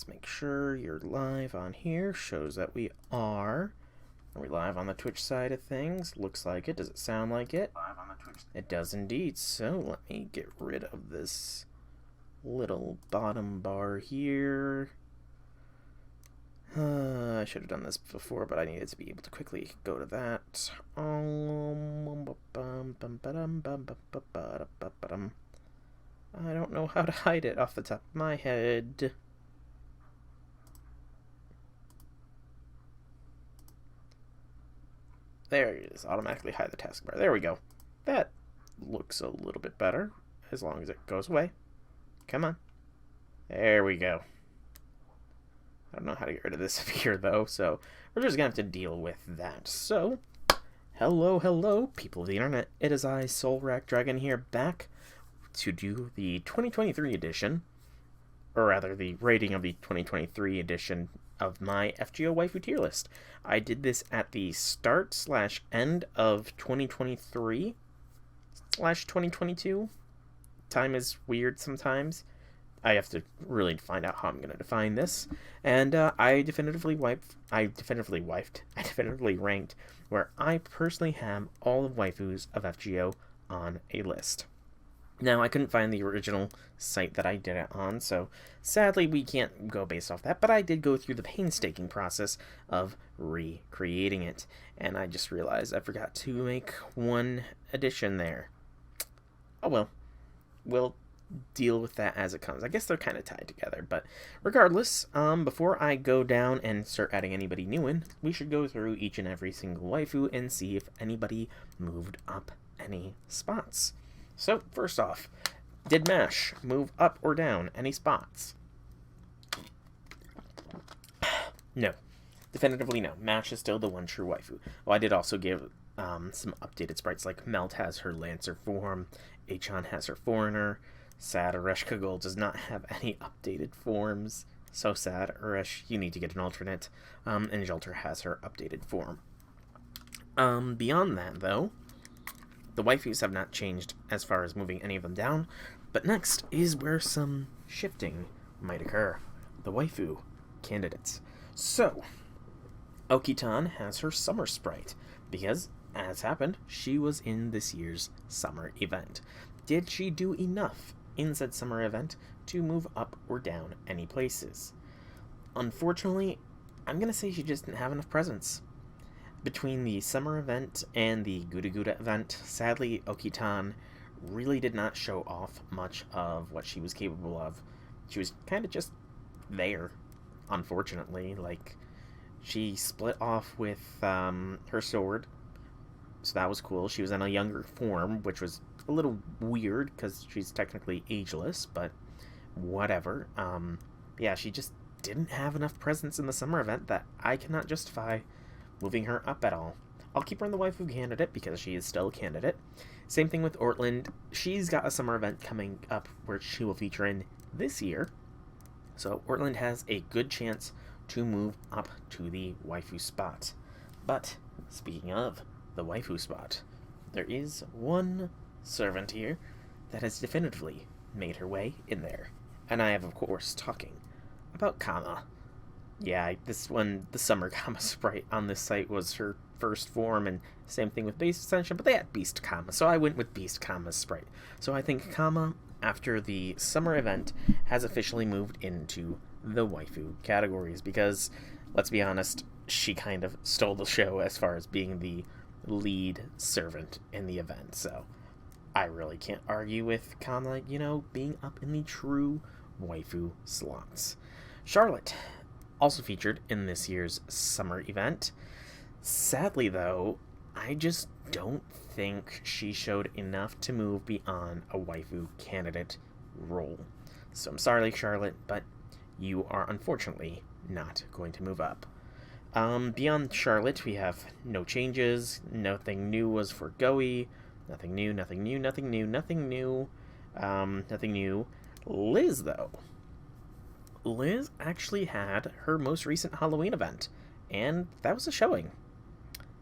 let's make sure you're live on here. Shows that we are. Are we live on the Twitch side of things? Looks like it. Does it sound like it? Live on the Twitch. It does indeed. So let me get rid of this little bottom bar here. I should have done this before, but I needed to be able to quickly go to that. I don't know how to hide it off the top of my head. There it is. Automatically hide the taskbar. There we go. That looks a little bit better, as long as it goes away. Come on. There we go. I don't know how to get rid of this here, though, so we're just going to have to deal with that. So, hello, people of the internet. It is I, Soulrack Dragon, here, back to do the 2023 edition, or rather, the rating of the 2023 edition of my FGO waifu tier list. I did this at the start/end of 2023/2022. Time is weird sometimes. I have to really find out how I'm going to define this. And I definitively ranked where I personally have all of waifus of FGO on a list. Now, I couldn't find the original site that I did it on, so sadly we can't go based off that, but I did go through the painstaking process of recreating it, and I just realized I forgot to make one addition there. Oh well, we'll deal with that as it comes. I guess they're kind of tied together, but regardless, before I go down and start adding anybody new in, we should go through each and every single waifu and see if anybody moved up any spots. So, first off, did Mash move up or down any spots? No. Definitively no. Mash is still the one true waifu. Well, I did also give some updated sprites, like Melt has her Lancer form, Achan has her Foreigner, sad Ereshka Gold does not have any updated forms. So sad, Eresh, you need to get an alternate. And Jolter has her updated form. Beyond that, though, the waifus have not changed as far as moving any of them down, but next is where some shifting might occur. The waifu candidates. So, Okitan has her summer sprite, because, as happened, she was in this year's summer event. Did she do enough in said summer event to move up or down any places? Unfortunately, I'm going to say she just didn't have enough presence. Between the summer event and the Guda Guda event, sadly, Okitan really did not show off much of what she was capable of. She was kind of just there, unfortunately. Like, she split off with her sword, so that was cool. She was in a younger form, which was a little weird, because she's technically ageless, but whatever. Yeah, she just didn't have enough presence in the summer event that I cannot justify moving her up at all. I'll keep her in the waifu candidate because she is still a candidate. Same thing with Ortland. She's got a summer event coming up where she will feature in this year. So Ortland has a good chance to move up to the waifu spot. But speaking of the waifu spot, there is one servant here that has definitively made her way in there. And I have, of course, talking about Kama. Yeah, this one, the summer Kama sprite on this site was her first form, and same thing with Base Ascension, but they had Beast Kama, so I went with Beast Kama's sprite. So I think Kama, after the summer event, has officially moved into the waifu categories, because, let's be honest, she kind of stole the show as far as being the lead servant in the event, so I really can't argue with Kama, being up in the true waifu slots. Charlotte also featured in this year's summer event. Sadly, though, I just don't think she showed enough to move beyond a waifu candidate role. So I'm sorry, Charlotte, but you are unfortunately not going to move up. Beyond Charlotte, we have no changes. Nothing new was for Goey. Nothing new. Liz, though. Liz actually had her most recent Halloween event, and that was a showing.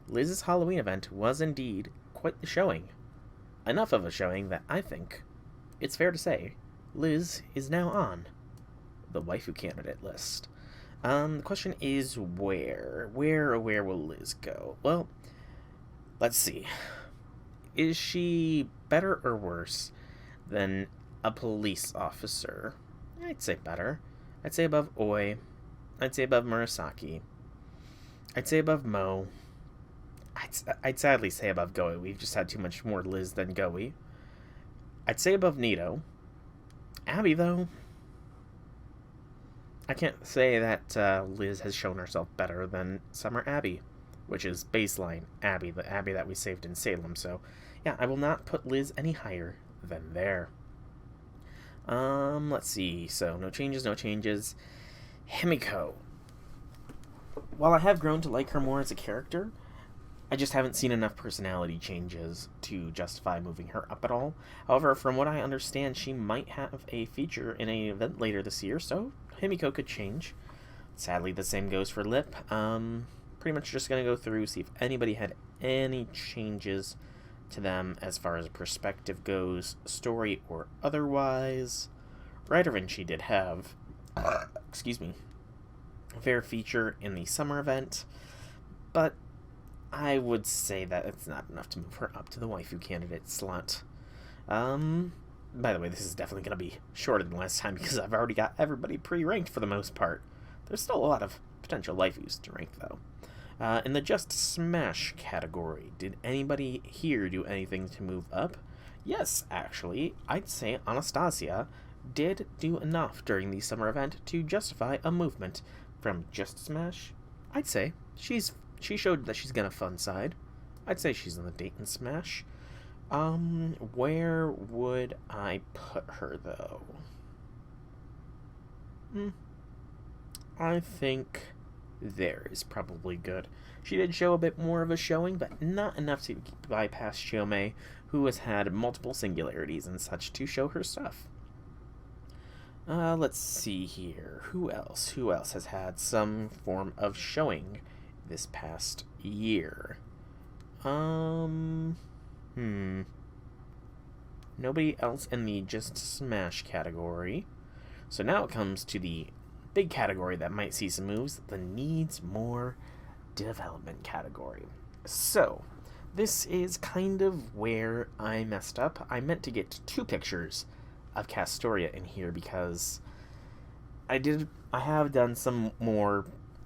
Liz's Halloween event was indeed quite the showing. Enough of a showing that I think it's fair to say Liz is now on the waifu candidate list. The question is where? Where will Liz go? Well, let's see. Is she better or worse than a police officer? I'd say better. I'd say above Oi. I'd say above Murasaki. I'd say above Mo. I'd sadly say above Goi. We've just had too much more Liz than Goi. I'd say above Nito. Abby, though, I can't say that Liz has shown herself better than Summer Abby, which is baseline Abby, the Abby that we saved in Salem. So, yeah, I will not put Liz any higher than there. Let's see. So, no changes. Himiko. While I have grown to like her more as a character, I just haven't seen enough personality changes to justify moving her up at all. However, from what I understand, she might have a feature in an event later this year, so Himiko could change. Sadly, the same goes for Lip. Pretty much just going to go through, see if anybody had any changes to them as far as perspective goes, story or otherwise. Ryder Vinci did have, a fair feature in the summer event, but I would say that it's not enough to move her up to the waifu candidate slot. By the way, this is definitely going to be shorter than last time because I've already got everybody pre-ranked for the most part. There's still a lot of potential waifus to rank, though. In the Just Smash category, did anybody here do anything to move up? Yes, actually, I'd say Anastasia did do enough during the summer event to justify a movement from Just Smash. I'd say she showed that she's got a fun side. I'd say she's in the Dayton Smash. Where would I put her, though? I think there is probably good. She did show a bit more of a showing, but not enough to bypass Chiome, who has had multiple singularities and such to show her stuff. Let's see here. Who else has had some form of showing this past year? Nobody else in the Just Smash category. So now it comes to the big category that might see some moves, the needs more development category. So, this is kind of where I messed up. I meant to get 2 pictures of Castoria in here because I have done some more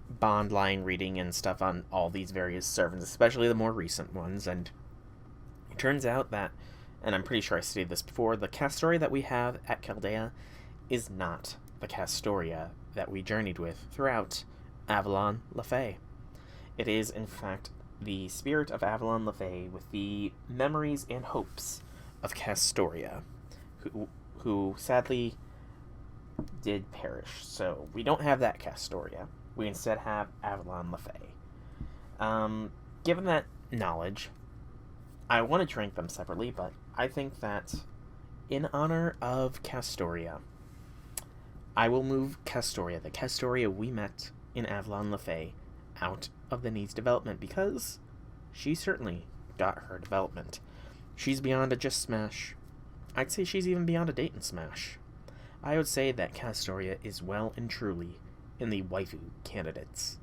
bond line reading and stuff on all these various servants, especially the more recent ones, and it turns out that, and I'm pretty sure I stated this before, the Castoria that we have at Chaldea is not the Castoria that we journeyed with throughout Avalon Lefay. It is, in fact, the spirit of Avalon Lefay with the memories and hopes of Castoria, who sadly did perish. So we don't have that Castoria. We instead have Avalon Lefay. Given that knowledge, I wanted to rank them separately, but I think that in honor of Castoria, I will move Castoria, the Castoria we met in Avalon Lefay, out of the needs development because she certainly got her development. She's beyond a Just Smash. I'd say she's even beyond a Dayton Smash. I would say that Castoria is well and truly in the waifu candidates.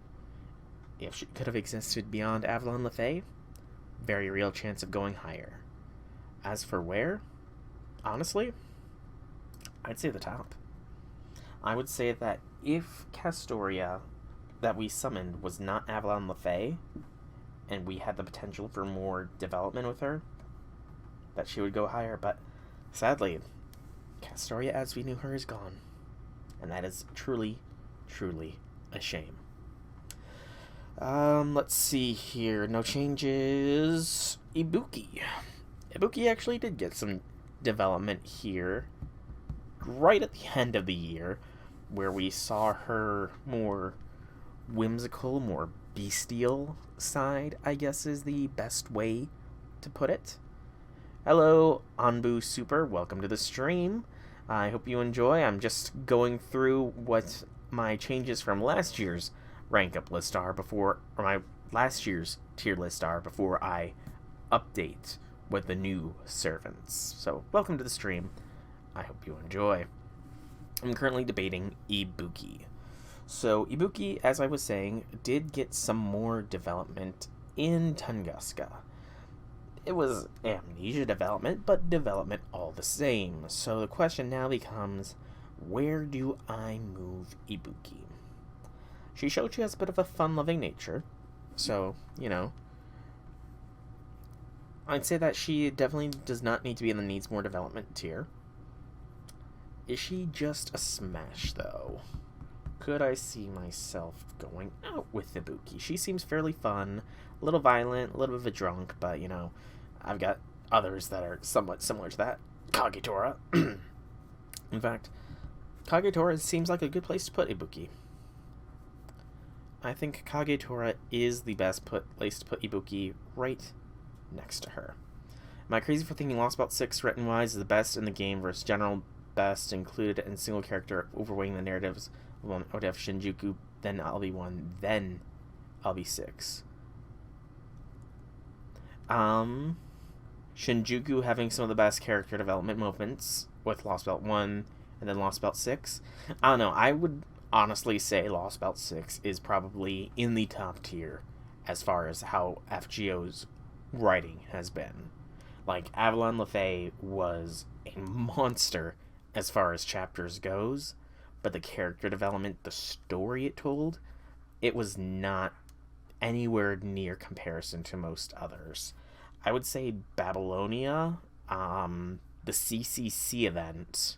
If she could have existed beyond Avalon Lefay, very real chance of going higher. As for where, honestly, I'd say the top. I would say that if Castoria that we summoned was not Avalon Lefay, and we had the potential for more development with her, that she would go higher, but sadly, Castoria as we knew her is gone. And that is truly, truly a shame. Let's see here. No changes. Ibuki. Ibuki actually did get some development here right at the end of the year, where we saw her more whimsical, more bestial side, I guess is the best way to put it. Hello, Anbu Super. Welcome to the stream. I hope you enjoy. I'm just going through what my changes from last year's rank up list are or my last year's tier list are before I update with the new servants. So, welcome to the stream. I hope you enjoy. I'm currently debating Ibuki. So Ibuki, as I was saying, did get some more development in Tunguska. It was amnesia development, but development all the same. So the question now becomes, where do I move Ibuki? She showed she has a bit of a fun-loving nature, so, I'd say that she definitely does not need to be in the needs more development tier. Is she just a smash, though? Could I see myself going out with Ibuki? She seems fairly fun, a little violent, a little bit of a drunk, but, I've got others that are somewhat similar to that. Kagetora. In fact, Kagetora seems like a good place to put Ibuki. I think Kagetora is the best place to put Ibuki right next to her. Am I crazy for thinking Lost Belt 6 written-wise is the best in the game versus general best included and single character overweighing the narratives? Well, I would have Shinjuku, then I'll be 1, then I'll be 6. Shinjuku having some of the best character development moments with Lost Belt 1 and then Lost Belt 6. I don't know, I would honestly say Lost Belt 6 is probably in the top tier as far as how FGO's writing has been. Like, Avalon LaFay was a monster as far as chapters goes, but the character development, the story it told, it was not anywhere near comparison to most others. I would say Babylonia, the CCC event,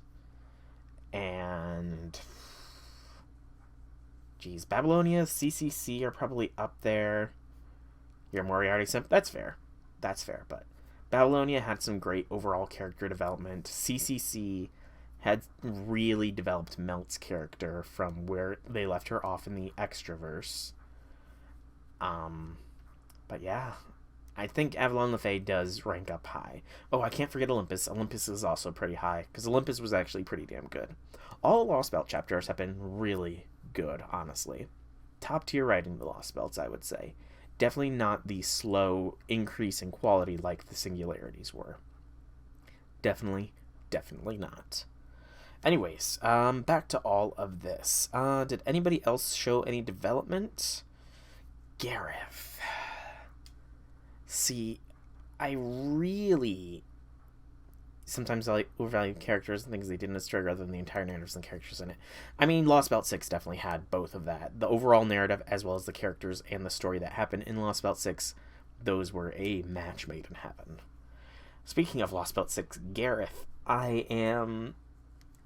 and Babylonia, CCC are probably up there. Your Moriarty Simp, that's fair, but Babylonia had some great overall character development. CCC had really developed Melt's character from where they left her off in the Extraverse. But yeah, I think Avalon LaFay does rank up high. Oh, I can't forget Olympus. Olympus is also pretty high, because Olympus was actually pretty damn good. All Lost Belt chapters have been really good, honestly. Top tier writing the Lost Belts, I would say. Definitely not the slow increase in quality like the Singularities were. Definitely not. Anyways, back to all of this. Did anybody else show any development? Gareth. See, I really sometimes I overvalue characters and things they did in the story rather than the entire narratives and characters in it. I mean, Lost Belt 6 definitely had both of that. The overall narrative as well as the characters and the story that happened in Lost Belt 6, those were a match made in heaven. Speaking of Lost Belt 6, Gareth, I am...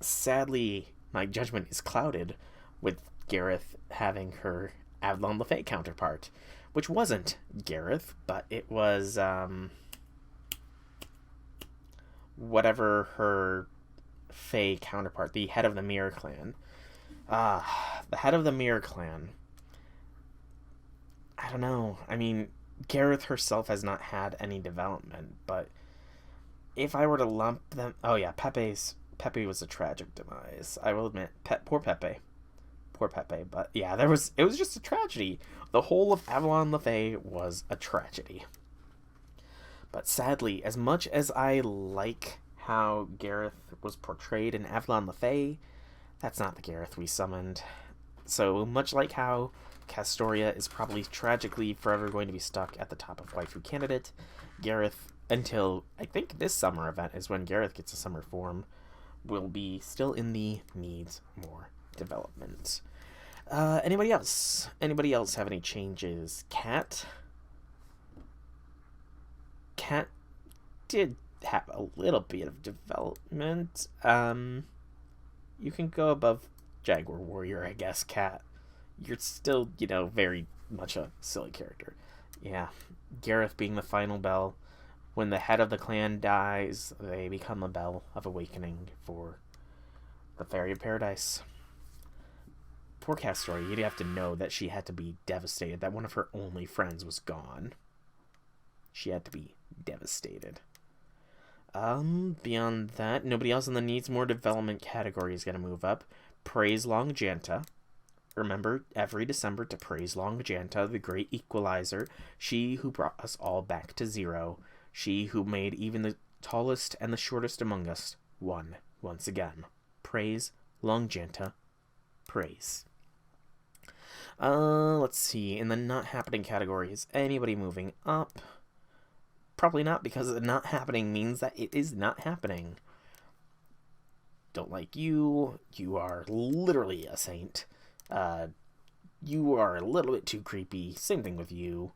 Sadly, my judgment is clouded with Gareth having her Avalon LaFay counterpart, which wasn't Gareth, but it was, whatever her Fae counterpart, the head of the Mirror Clan. The head of the Mirror Clan. I don't know. I mean, Gareth herself has not had any development, but if I were to lump them... Oh yeah, Pepe was a tragic demise. I will admit, poor Pepe. But yeah, it was just a tragedy. The whole of Avalon LaFay was a tragedy. But sadly, as much as I like how Gareth was portrayed in Avalon LaFay, that's not the Gareth we summoned. So much like how Castoria is probably tragically forever going to be stuck at the top of waifu candidate, Gareth, until I think this summer event is when Gareth gets a summer form, will be still in the needs more development. Anybody else? Anybody else have any changes? Cat did have a little bit of development. You can go above Jaguar Warrior, I guess, Cat. You're still, very much a silly character. Yeah, Gareth being the final bell. When the head of the clan dies, they become a bell of awakening for the Fairy of Paradise. Poor Castoria, you'd have to know that she had to be devastated that one of her only friends was gone. She had to be devastated. Beyond that, nobody else in the needs more development category is going to move up. Praise Longjanta. Remember, every December to praise Longjanta, the great equalizer. She who brought us all back to zero. She who made even the tallest and the shortest among us one once again. Praise Longjanta, praise. Let's see. In the not happening category, is anybody moving up? Probably not, because the not happening means that it is not happening. Don't like you. You are literally a saint. You are a little bit too creepy. Same thing with you.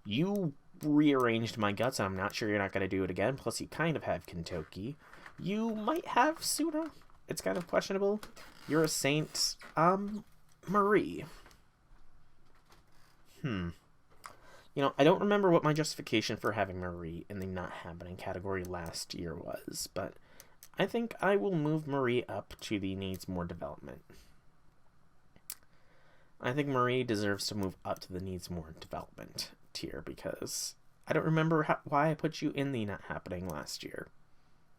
You rearranged my guts, and I'm not sure you're not going to do it again. Plus, you kind of have Kentucky. You might have Suna. It's kind of questionable. You're a saint. Marie. You know, I don't remember what my justification for having Marie in the not happening category last year was, but I think I will move Marie up to the needs more development. I think Marie deserves to move up to the needs more development tier, because I don't remember why I put you in the not happening last year,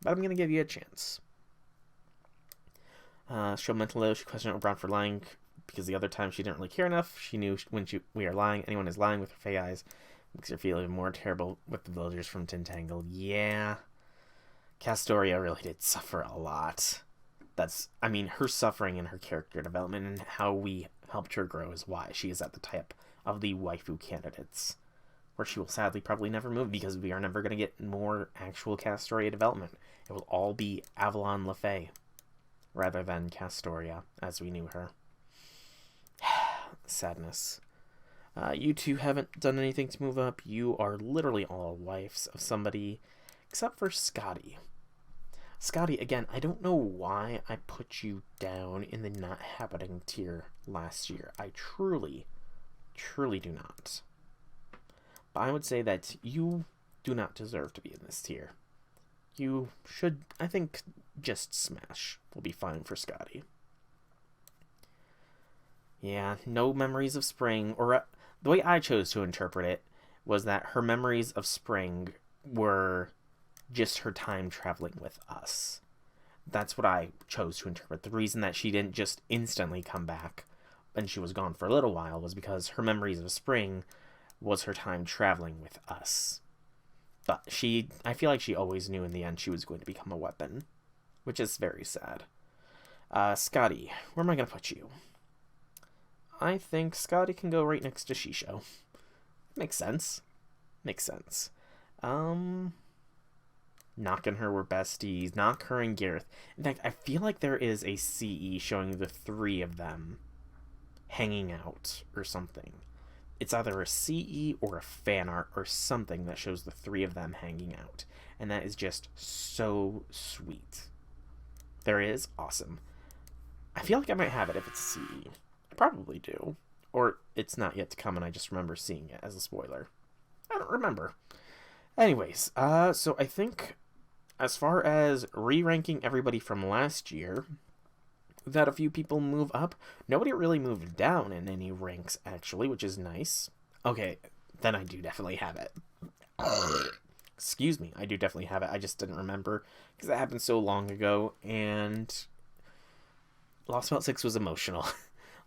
but I'm going to give you a chance. Show mental low. She questioned O'Brien for lying, because the other time she didn't really care enough. She knew when we are lying, anyone is lying with her fey eyes. Makes her feel even more terrible with the villagers from Tintangle. Yeah. Castoria really did suffer a lot. I mean, her suffering and her character development and how we helped her grow is why she is at the type of the waifu candidates, where she will sadly probably never move, because we are never going to get more actual Castoria development. It will all be Avalon LaFay rather than Castoria as we knew her. Sadness. You two haven't done anything to move up. You are literally all wives of somebody, except for Scotty. Scotty, again, I don't know why I put you down in the not happening tier last year. I truly do not. But I would say that you do not deserve to be in this tier. You should, I think, just smash will be fine for Scotty. Yeah, no memories of spring, or the way I chose to interpret it was that her memories of spring were just her time traveling with us. That's what I chose to interpret. The reason that she didn't just instantly come back and she was gone for a little while was because her memories of spring was her time traveling with us. But I feel like she always knew in the end she was going to become a weapon, which is very sad. Scotty, where am I going to put you? I think Scotty can go right next to Shisho. Makes sense. Nock and her were besties. Nock, her, and Gareth. In fact, I feel like there is a CE showing the three of them hanging out or something. It's either a CE or a fan art or something that shows the three of them hanging out. And that is just so sweet. There is? Awesome. I feel like I might have it if it's CE. I probably do. Or it's not yet to come and I just remember seeing it as a spoiler. I don't remember. Anyways, so I think as far as re-ranking everybody from last year, we've had a few people move up. Nobody really moved down in any ranks, actually, which is nice. Okay, then I do definitely have it. Excuse me, I do definitely have it. I just didn't remember, because that happened so long ago, and Lost Belt 6 was emotional.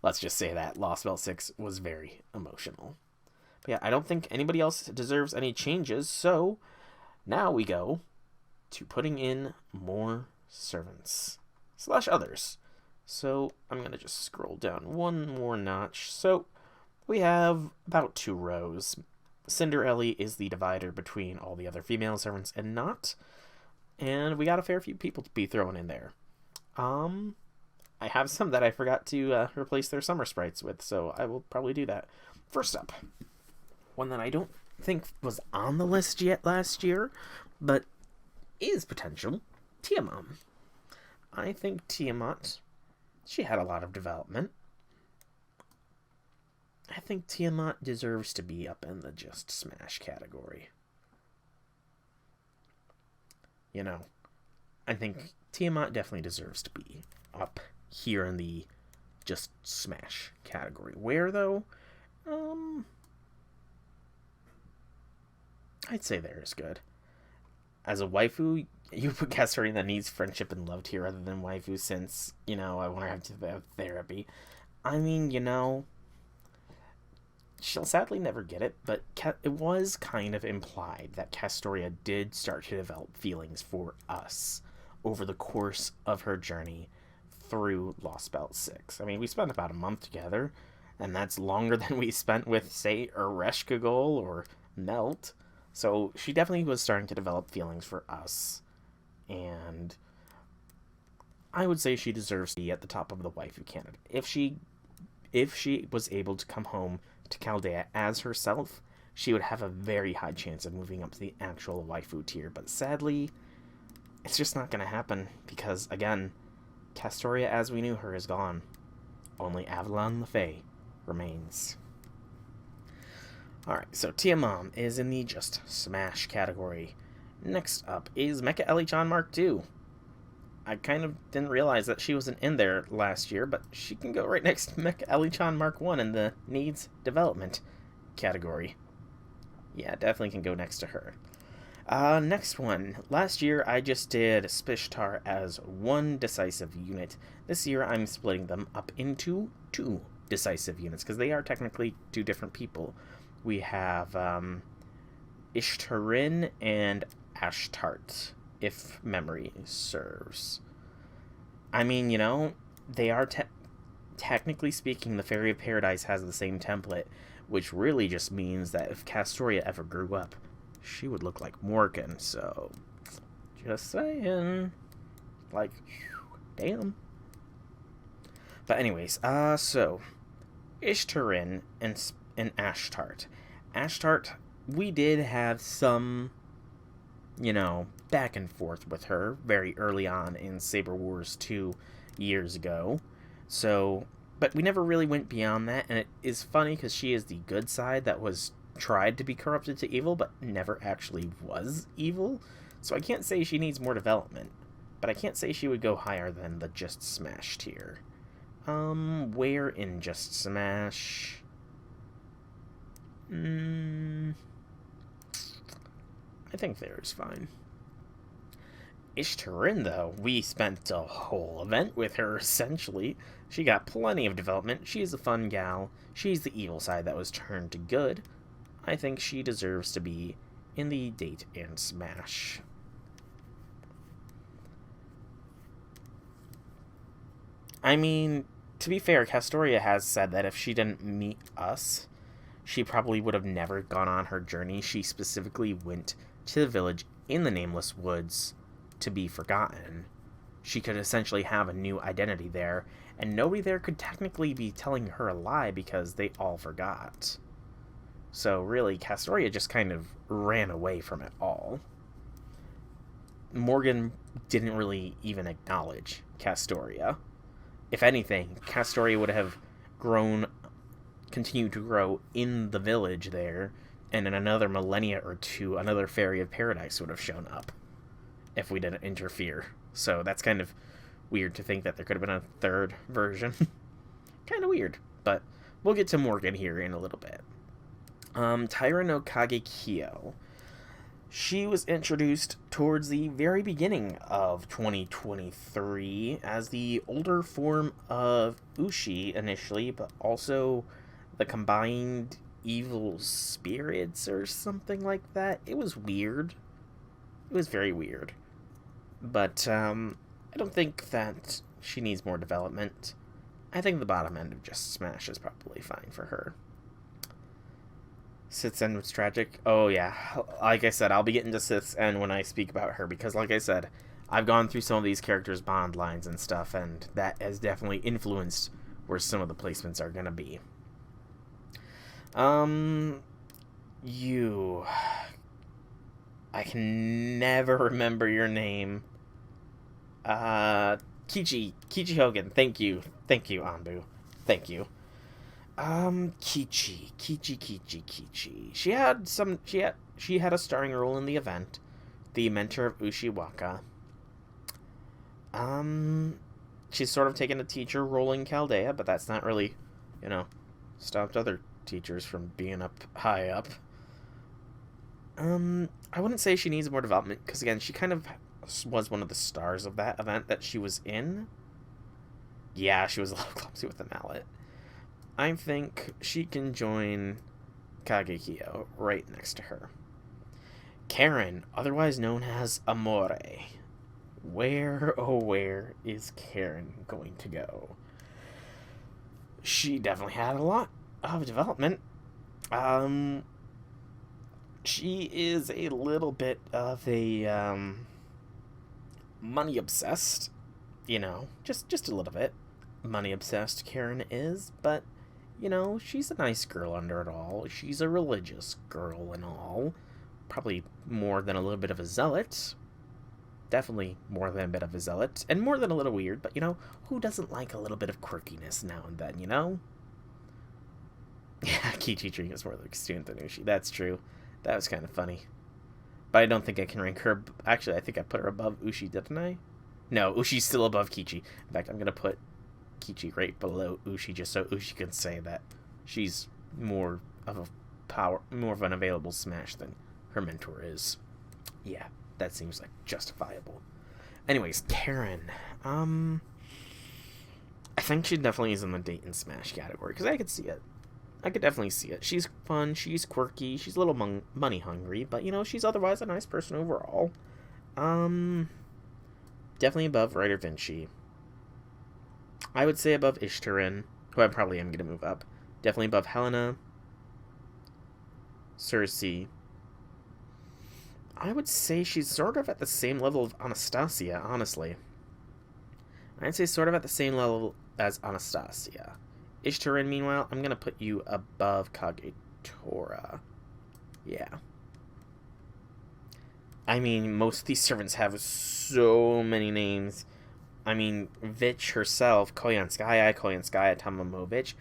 Let's just say that. Lost Belt 6 was very emotional. But yeah, I don't think anybody else deserves any changes, so now we go to putting in more servants / others. So I'm going to just scroll down one more notch. So we have about 2 rows. Cinderelli is the divider between all the other female servants and not. And we got a fair few people to be thrown in there. I have some that I forgot to replace their summer sprites with, so I will probably do that. First up, one that I don't think was on the list yet last year, but is potential, Tiamat. I think Tiamat, she had a lot of development. I think Tiamat deserves to be up in the just smash category. You know, I think Tiamat definitely deserves to be up here in the just smash category. Where, though? I'd say there is good. As a waifu, you put Castoria that needs friendship and love tier rather than waifu, since, you know, I want to have to have therapy. I mean, you know, she'll sadly never get it, but it was kind of implied that Castoria did start to develop feelings for us over the course of her journey through Lost Belt 6. I mean, we spent about a month together, and that's longer than we spent with, say, Ereshkigal or Melt. So she definitely was starting to develop feelings for us, and I would say she deserves to be at the top of the waifu candidate. If she was able to come home to Chaldea as herself, she would have a very high chance of moving up to the actual waifu tier. But sadly, it's just not going to happen because, again, Castoria as we knew her is gone. Only Avalon LaFay remains. Alright, so Tiamam is in the Just Smash category. Next up is Mecha Ellie-chan Mark II. I kind of didn't realize that she wasn't in there last year, but she can go right next to Mecha Ellie-chan Mark I in the Needs Development category. Yeah, definitely can go next to her. Next one. Last year, I just did Spishtar as one decisive unit. This year, I'm splitting them up into two decisive units, because they are technically two different people. We have Ishtarin and Ashtart, if memory serves. I mean, you know, they are technically speaking, the Fairy of Paradise has the same template, which really just means that if Castoria ever grew up, she would look like Morgan, so just saying. Like, damn. But anyways, so Ishtarin and Ashtart. Ashtart, we did have some, you know, back and forth with her very early on in Saber Wars 2 years ago. So, but we never really went beyond that, and it is funny because she is the good side that was tried to be corrupted to evil, but never actually was evil. So I can't say she needs more development, but I can't say she would go higher than the Just Smash tier. Where in Just Smash? I think there is fine. Ishtarin, though, we spent a whole event with her, essentially. She got plenty of development. She's a fun gal. She's the evil side that was turned to good. I think she deserves to be in the Date and Smash. I mean, to be fair, Castoria has said that if she didn't meet us, she probably would have never gone on her journey. She specifically went to the village in the Nameless Woods to be forgotten. She could essentially have a new identity there, and nobody there could technically be telling her a lie because they all forgot. So really, Castoria just kind of ran away from it all. Morgan didn't really even acknowledge Castoria. If anything, Castoria would have continued to grow in the village there, and in another millennia or two, another Fairy of Paradise would have shown up if we didn't interfere. So that's kind of weird to think that there could have been a third version. Kind of weird, but we'll get to Morgan here in a little bit. Taira no Kagekyo. She was introduced towards the very beginning of 2023 as the older form of Ushi initially, but also the combined evil spirits or something like that. It was weird. It was very weird. But I don't think that she needs more development. I think the bottom end of Just Smash is probably fine for her. Sith's End was tragic. Oh yeah, like I said, I'll be getting to Sith's End when I speak about her, because like I said, I've gone through some of these characters' bond lines and stuff, and that has definitely influenced where some of the placements are gonna be. I can never remember your name. Kichi Hogan. Thank you, Anbu. Thank you. Kichi. She had a starring role in the event, the mentor of Ushiwaka. She's sort of taken a teacher role in Chaldea, but that's not really, stopped other teachers from being up high up. I wouldn't say she needs more development, because again, she kind of was one of the stars of that event that she was in. Yeah, she was a little clumsy with the mallet. I think she can join Kagekyo right next to her. Karen, otherwise known as Amore. where, oh, where is Karen going to go? She definitely had a lot of development. She is a little bit of a, money obsessed, just a little bit money obsessed Karen is, but, she's a nice girl under it all. She's a religious girl and all. Probably more than a little bit of a zealot. Definitely more than a bit of a zealot. And more than a little weird, but, who doesn't like a little bit of quirkiness now and then, Yeah, Kichi treating is more like a student than Ushi. That's true. That was kind of funny. But I don't think I can rank her. Actually, I think I put her above Ushi, didn't I? No, Ushi's still above Kichi. In fact, I'm going to put Kichi right below Ushi just so Ushi can say that she's more of an available Smash than her mentor is. Yeah, that seems like justifiable. Anyways, Karen. I think she definitely is in the date and Smash category because I could see it. I could definitely see it. She's fun, she's quirky, she's a little money hungry, but, she's otherwise a nice person overall. Definitely above Ryder Vinci. I would say above Ishtarin, who I probably am going to move up. Definitely above Helena. Cersei. I would say she's sort of at the same level of Anastasia, honestly. I'd say sort of at the same level as Anastasia. Ishtarin, meanwhile, I'm going to put you above Kagetora. Yeah. I mean, most of these servants have so many names. I mean, Vich herself, Koyanskaya, Tamamovich.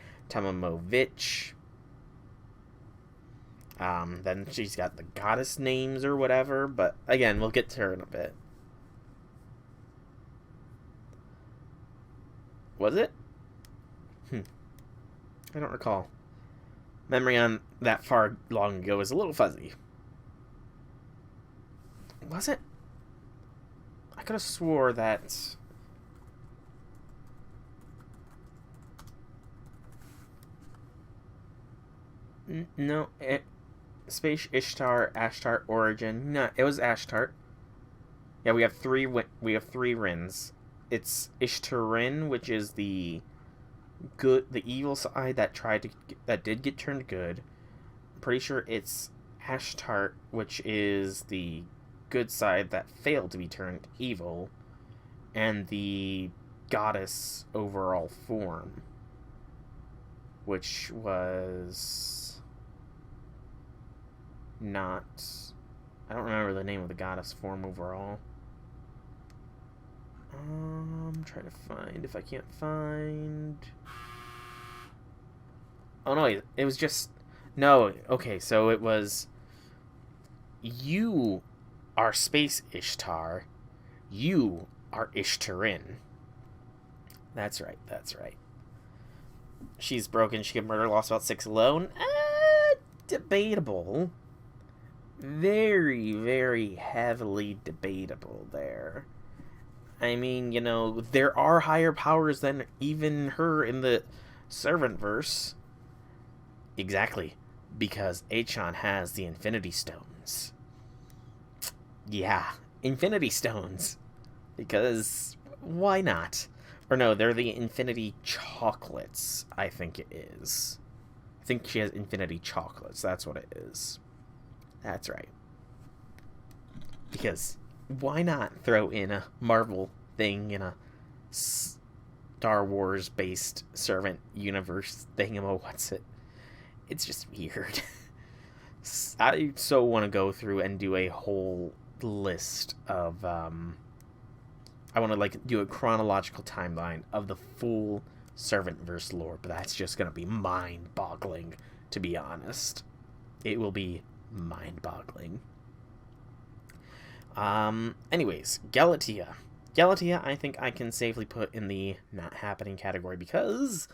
Then she's got the goddess names or whatever, but again, we'll get to her in a bit. Was it? I don't recall. Memory on that far long ago is a little fuzzy. Was it? I could have swore that... No, Space Ishtar, Ashtar, Origin. No, it was Ashtar. Yeah, we have three Rins. It's Ishtarin, which is the evil side that did get turned good. I'm pretty sure it's Ashtart, which is the good side that failed to be turned evil, and the goddess overall form, which was not... I don't remember the name of the goddess form overall. I'm trying to find, if I can't find... Oh no, it was just... No, okay, so it was... You are Space Ishtar. You are Ishtarin. That's right. She's broken, she can murder, lost about 6 alone. Debatable. Very, very heavily debatable there. I mean, there are higher powers than even her in the Servantverse. Exactly. Because Achan has the Infinity Stones. Yeah, Infinity Stones. Because why not? Or no, they're the Infinity Chocolates, I think it is. I think she has Infinity Chocolates. That's what it is. That's right. Because why not throw in a Marvel thing in a Star Wars-based servant universe thingamo-what's-it? It's just weird. I so want to go through and do a whole list of... I want to, do a chronological timeline of the full Servantverse lore, but that's just going to be mind-boggling, to be honest. It will be mind-boggling. Anyways, Galatea. Galatea, I think I can safely put in the not happening category because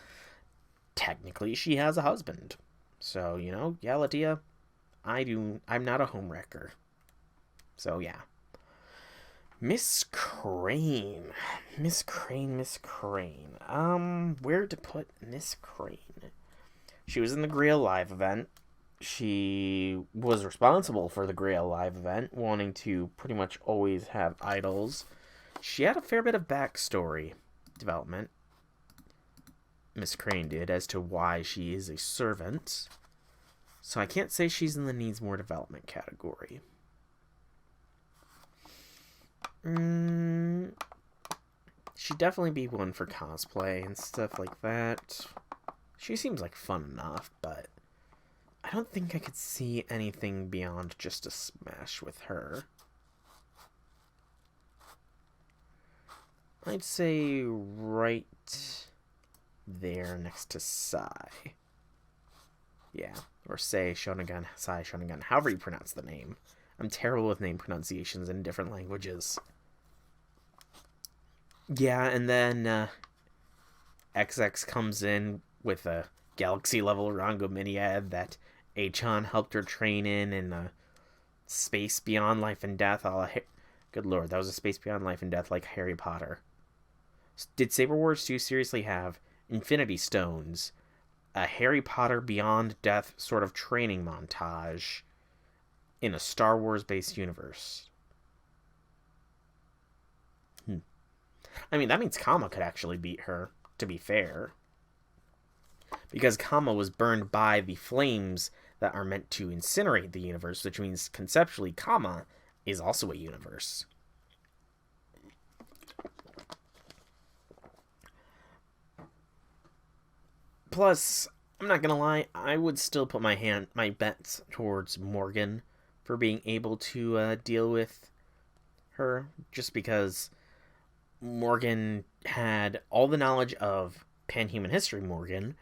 technically she has a husband. So, Galatea, I'm not a homewrecker. So, yeah. Miss Crane. Where to put Miss Crane? She was in the Grail Live event. She was responsible for the Grail Live event, wanting to pretty much always have idols. She had a fair bit of backstory development. Miss Crane did, as to why she is a servant. So I can't say she's in the needs more development category. She'd definitely be one for cosplay and stuff like that. She seems like fun enough, but I don't think I could see anything beyond just a smash with her. I'd say right there next to Sai. Yeah, or Sei Shonagun, Sai Shonagun, however you pronounce the name. I'm terrible with name pronunciations in different languages. Yeah, and then XX comes in with a galaxy-level Rango Miniad that Achan helped her train in a space beyond life and death. Good lord, that was a space beyond life and death like Harry Potter. Did Saber Wars 2 seriously have Infinity Stones, a Harry Potter Beyond Death sort of training montage in a Star Wars-based universe? I mean, that means Kama could actually beat her, to be fair. Because Kama was burned by the flames that are meant to incinerate the universe, which means conceptually Kama is also a universe. Plus, I'm not gonna lie, I would still put my bets towards Morgan for being able to deal with her, just because Morgan had all the knowledge of pan-human history, Morgan,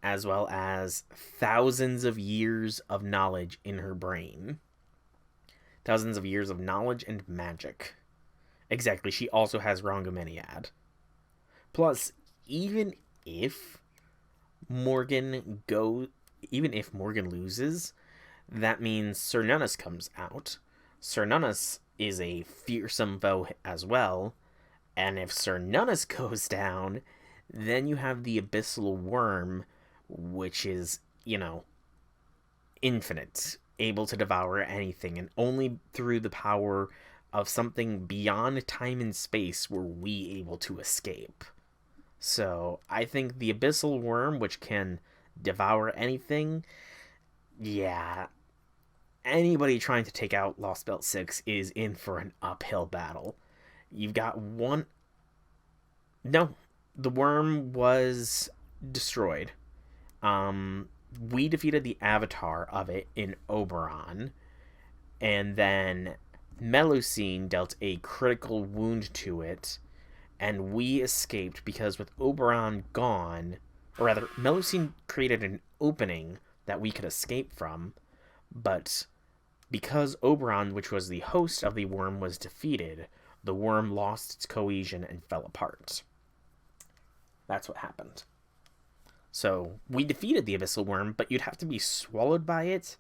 as well as thousands of years of knowledge in her brain. Thousands of years of knowledge and magic. Exactly, she also has Rongomeniad. Plus, even if Morgan loses, that means Cernunnos comes out. Cernunnos is a fearsome foe as well. And if Cernunnos goes down, then you have the Abyssal Worm, which is, infinite, able to devour anything, and only through the power of something beyond time and space were we able to escape. So, I think the Abyssal Worm, which can devour anything, yeah, anybody trying to take out Lost Belt 6 is in for an uphill battle. You've got one... No, the worm was destroyed. We defeated the avatar of it in Oberon, and then Melusine dealt a critical wound to it, and we escaped because with Oberon gone, or rather, Melusine created an opening that we could escape from, but because Oberon, which was the host of the worm, was defeated, the worm lost its cohesion and fell apart. That's what happened. So, we defeated the Abyssal Worm, but you'd have to be swallowed by it,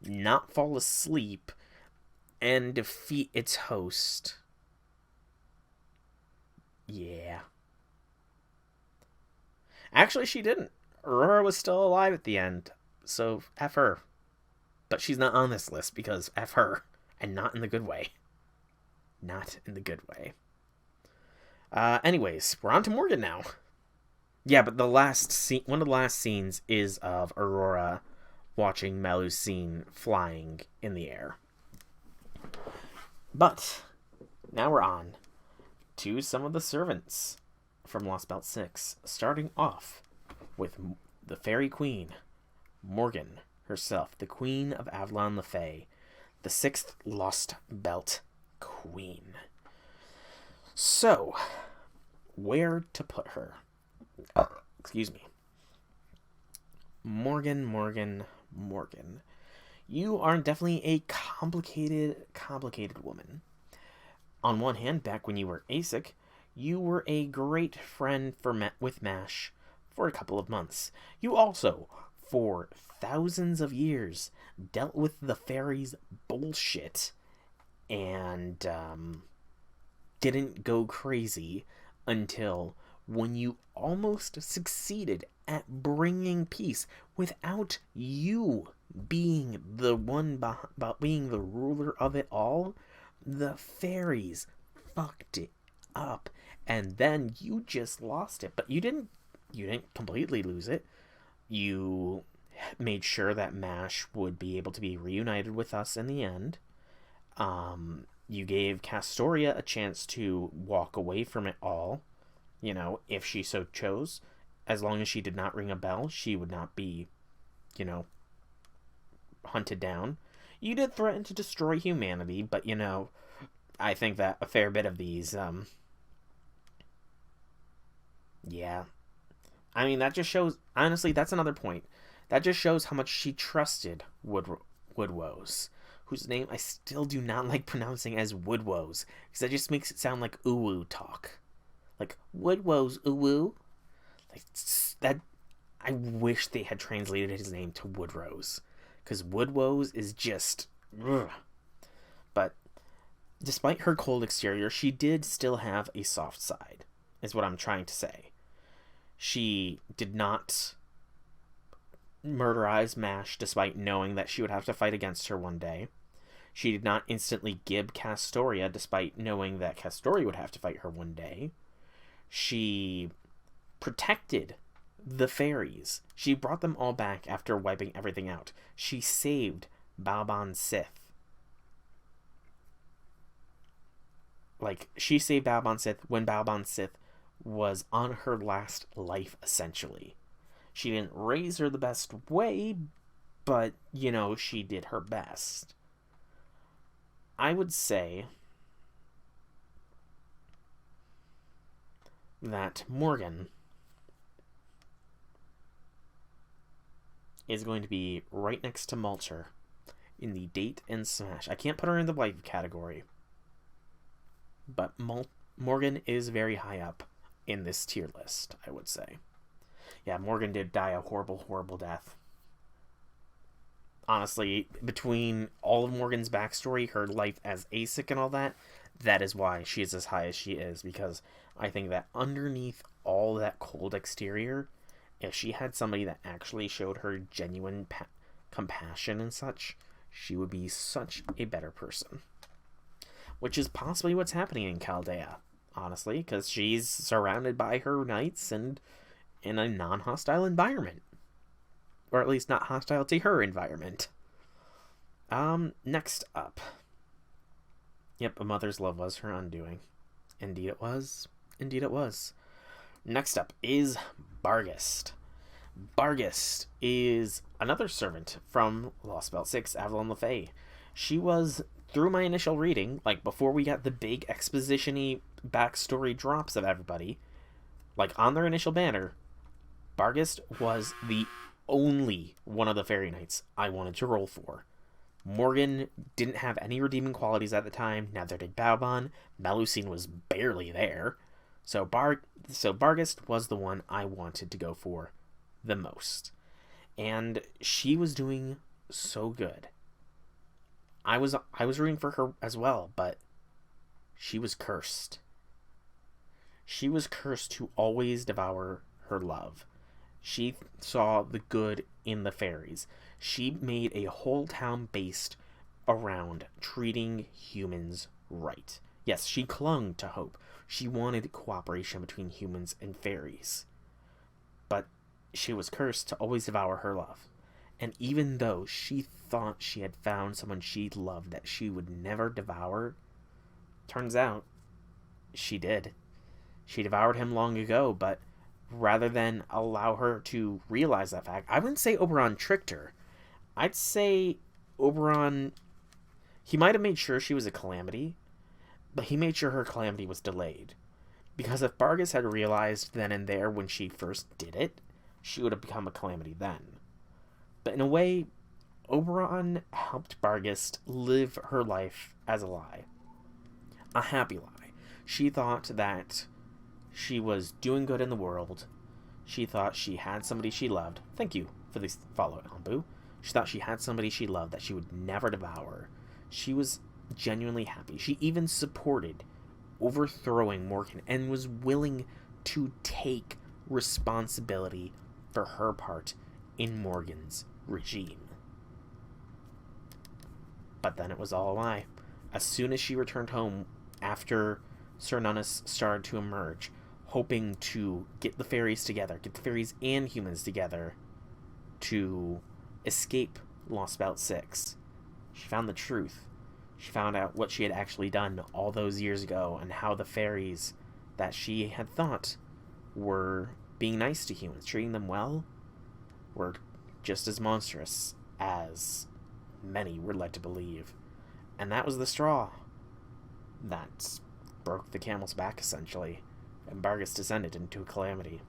not fall asleep, and defeat its host. Yeah. Actually, she didn't. Aurora was still alive at the end, so F her. But she's not on this list because F her, and not in the good way. Not in the good way. Anyways, we're on to Morgan now. Yeah, but one of the last scenes is of Aurora watching Melusine flying in the air. But now we're on to some of the servants from Lost Belt 6, starting off with the Fairy Queen, Morgan herself, the Queen of Avalon Le Fay, the 6th Lost Belt Queen. So, where to put her? Excuse me. Morgan. You are definitely a complicated woman. On one hand, back when you were ASIC, you were a great friend with MASH for a couple of months. You also, for thousands of years, dealt with the fairies' bullshit and didn't go crazy until when you almost succeeded at bringing peace without you being the one being the ruler of it all. The fairies fucked it up, and then you just lost it. But you didn't completely lose it. You made sure that MASH would be able to be reunited with us in the end. You gave Castoria a chance to walk away from it all, if she so chose. As long as she did not ring a bell, she would not be, hunted down. You did threaten to destroy humanity, but, I think that a fair bit of these, yeah. I mean, that just shows, honestly, that's another point. That just shows how much she trusted Woodwose, whose name I still do not like pronouncing as Woodwose, because that just makes it sound like uwu talk. Like, Woodwose uwu? Like, that, I wish they had translated his name to Woodrose, because Woodwose is just, ugh. But, despite her cold exterior, she did still have a soft side, is what I'm trying to say. She did not murderize MASH despite knowing that she would have to fight against her one day. She did not instantly gib Castoria despite knowing that Castoria would have to fight her one day. She protected the fairies. She brought them all back after wiping everything out. She saved Balban Sith. Like, she saved Balban Sith when Balban Sith was on her last life, essentially. She didn't raise her the best way, but, she did her best. I would say that Morgan is going to be right next to Malter in the date and smash. I can't put her in the wife category, but Morgan is very high up in this tier list, I would say. Yeah, Morgan did die a horrible, horrible death. Honestly, between all of Morgan's backstory, her life as ASIC and all that, that is why she is as high as she is, because I think that underneath all that cold exterior, if she had somebody that actually showed her genuine compassion and such, she would be such a better person. Which is possibly what's happening in Chaldea, honestly, because she's surrounded by her knights and in a non-hostile environment. Or at least not hostile to her environment. Next up. Yep, a mother's love was her undoing. Indeed it was. Indeed it was. Next up is Barghest. Barghest is another servant from Lost Belt 6, Avalon LaFay. She was, through my initial reading, like before we got the big exposition-y backstory drops of everybody, like on their initial banner, Barghest was the only one of the fairy knights I wanted to roll for. Morgan didn't have any redeeming qualities at the time, neither did Balban. Melusine was barely there. So Barghest was the one I wanted to go for the most. And she was doing so good. I was rooting for her as well, but she was cursed. She was cursed to always devour her love. She saw the good in the fairies. She made a whole town based around treating humans right. Yes, she clung to hope. She wanted cooperation between humans and fairies. But she was cursed to always devour her love. And even though she thought she had found someone she loved that she would never devour, turns out she did. She devoured him long ago, but rather than allow her to realize that fact, I wouldn't say Oberon tricked her. I'd say Oberon, he might have made sure she was a calamity, but he made sure her calamity was delayed. Because if Barghest had realized then and there when she first did it, she would have become a calamity then. But in a way, Oberon helped Barghest live her life as a lie. A happy lie. She thought that she was doing good in the world. She thought she had somebody she loved. Thank you for the follow, Ambu. She thought she had somebody she loved that she would never devour. She was genuinely happy. She even supported overthrowing Morgan and was willing to take responsibility for her part in Morgan's regime. But then it was all a lie. As soon as she returned home after Sir Nunus started to emerge, hoping to get the fairies together, get the fairies and humans together to escape Lost Belt 6. She found the truth. She found out what she had actually done all those years ago and how the fairies that she had thought were being nice to humans, treating them well, were just as monstrous as many were led to believe. And that was the straw that broke the camel's back, essentially, and Bargus descended into a calamity.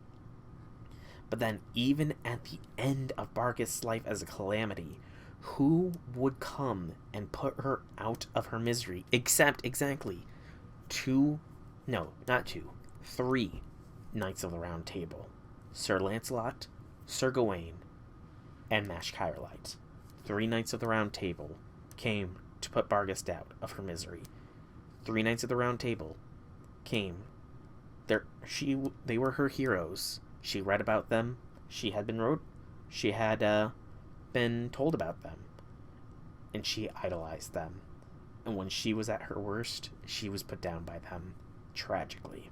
But then, even at the end of Bargus' life as a calamity, who would come and put her out of her misery except exactly three Knights of the Round Table: Sir Lancelot, Sir Gawain, and Mash Kyrelite. 3 Knights of the Round Table came to put Bargus out of her misery. 3 Knights of the Round Table came. They were her heroes. She read about them. She had been told about them, and she idolized them. And when she was at her worst, she was put down by them, tragically.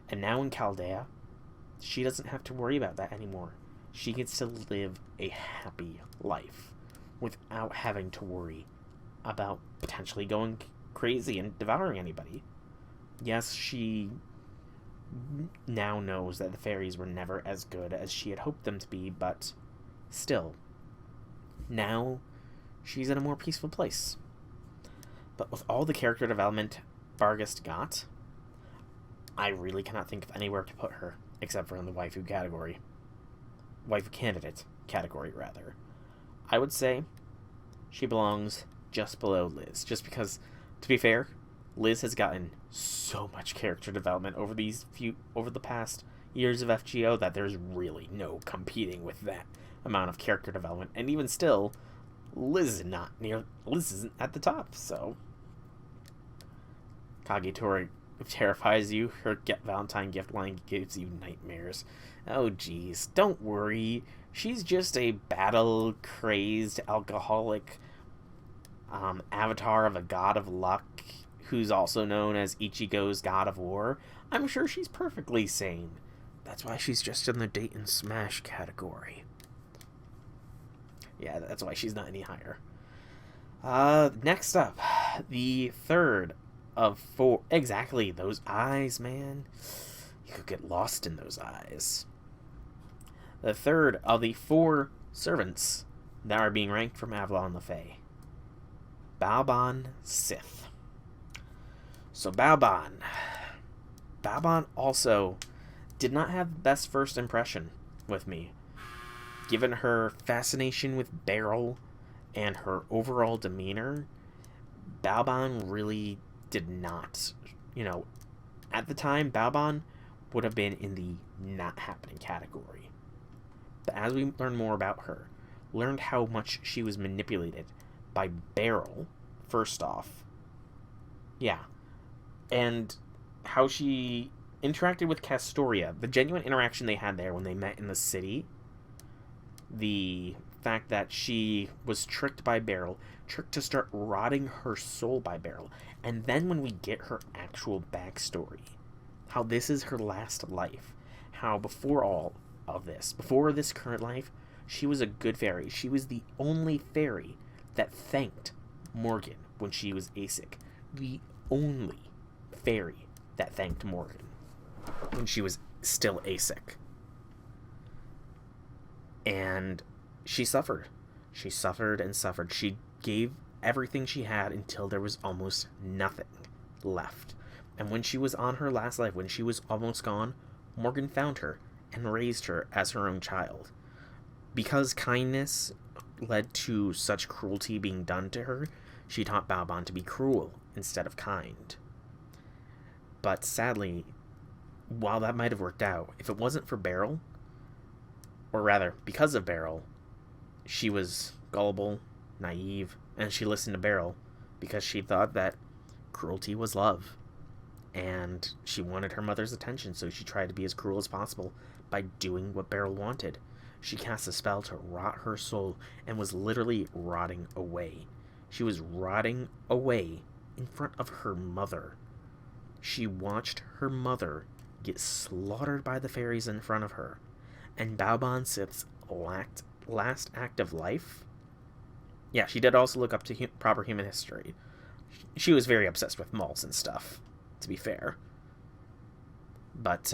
And now in Chaldea, she doesn't have to worry about that anymore. She can still live a happy life without having to worry about potentially going crazy and devouring anybody. Yes, she now knows that the fairies were never as good as she had hoped them to be, but still, now she's in a more peaceful place. But with all the character development Bargus got, I really cannot think of anywhere to put her except for in the waifu category. Waifu candidate category, rather. I would say she belongs just below Liz, just because, to be fair, Liz has gotten so much character development over the past years of FGO that there's really no competing with that amount of character development. And even still, Liz isn't at the top. So Kagetori terrifies you. Her Valentine gift line gives you nightmares. Oh geez, don't worry. She's just a battle-crazed alcoholic avatar of a god of luck who's also known as Ichigo's god of war. I'm sure she's perfectly sane. That's why she's just in the date and smash category. Yeah, that's why she's not any higher. Next up, the third of 4. Exactly, those eyes, man. You could get lost in those eyes. The third of the 4 servants that are being ranked from Avalon the Fae. Balban Sith. So Balban also did not have the best first impression with me. Given her fascination with Beryl and her overall demeanor, Balban really did not, at the time, Balban would have been in the not happening category. But as we learned more about her, learned how much she was manipulated by Beryl, first off. Yeah. And how she interacted with Castoria, the genuine interaction they had there when they met in the city, the fact that she was tricked by Beryl, tricked to start rotting her soul by Beryl, and then when we get her actual backstory, how this is her last life, how before this current life, she was a good fairy. She was the only fairy that thanked Morgan when she was ASIC. The only fairy that thanked Morgan when she was still ASIC. And she suffered. She suffered and suffered. She gave everything she had until there was almost nothing left. And when she was on her last life, when she was almost gone, Morgan found her and raised her as her own child. Because kindness led to such cruelty being done to her, she taught Balban to be cruel instead of kind. But sadly, while that might have worked out, if it wasn't for Beryl, or rather, because of Beryl, she was gullible, naive, and she listened to Beryl because she thought that cruelty was love. And she wanted her mother's attention, so she tried to be as cruel as possible by doing what Beryl wanted. She cast a spell to rot her soul and was literally rotting away. She was rotting away in front of her mother She watched her mother get slaughtered by the fairies in front of her, and Baobon Sith's last act of life. Yeah, she did also look up to proper human history. She was very obsessed with malls and stuff, to be fair. But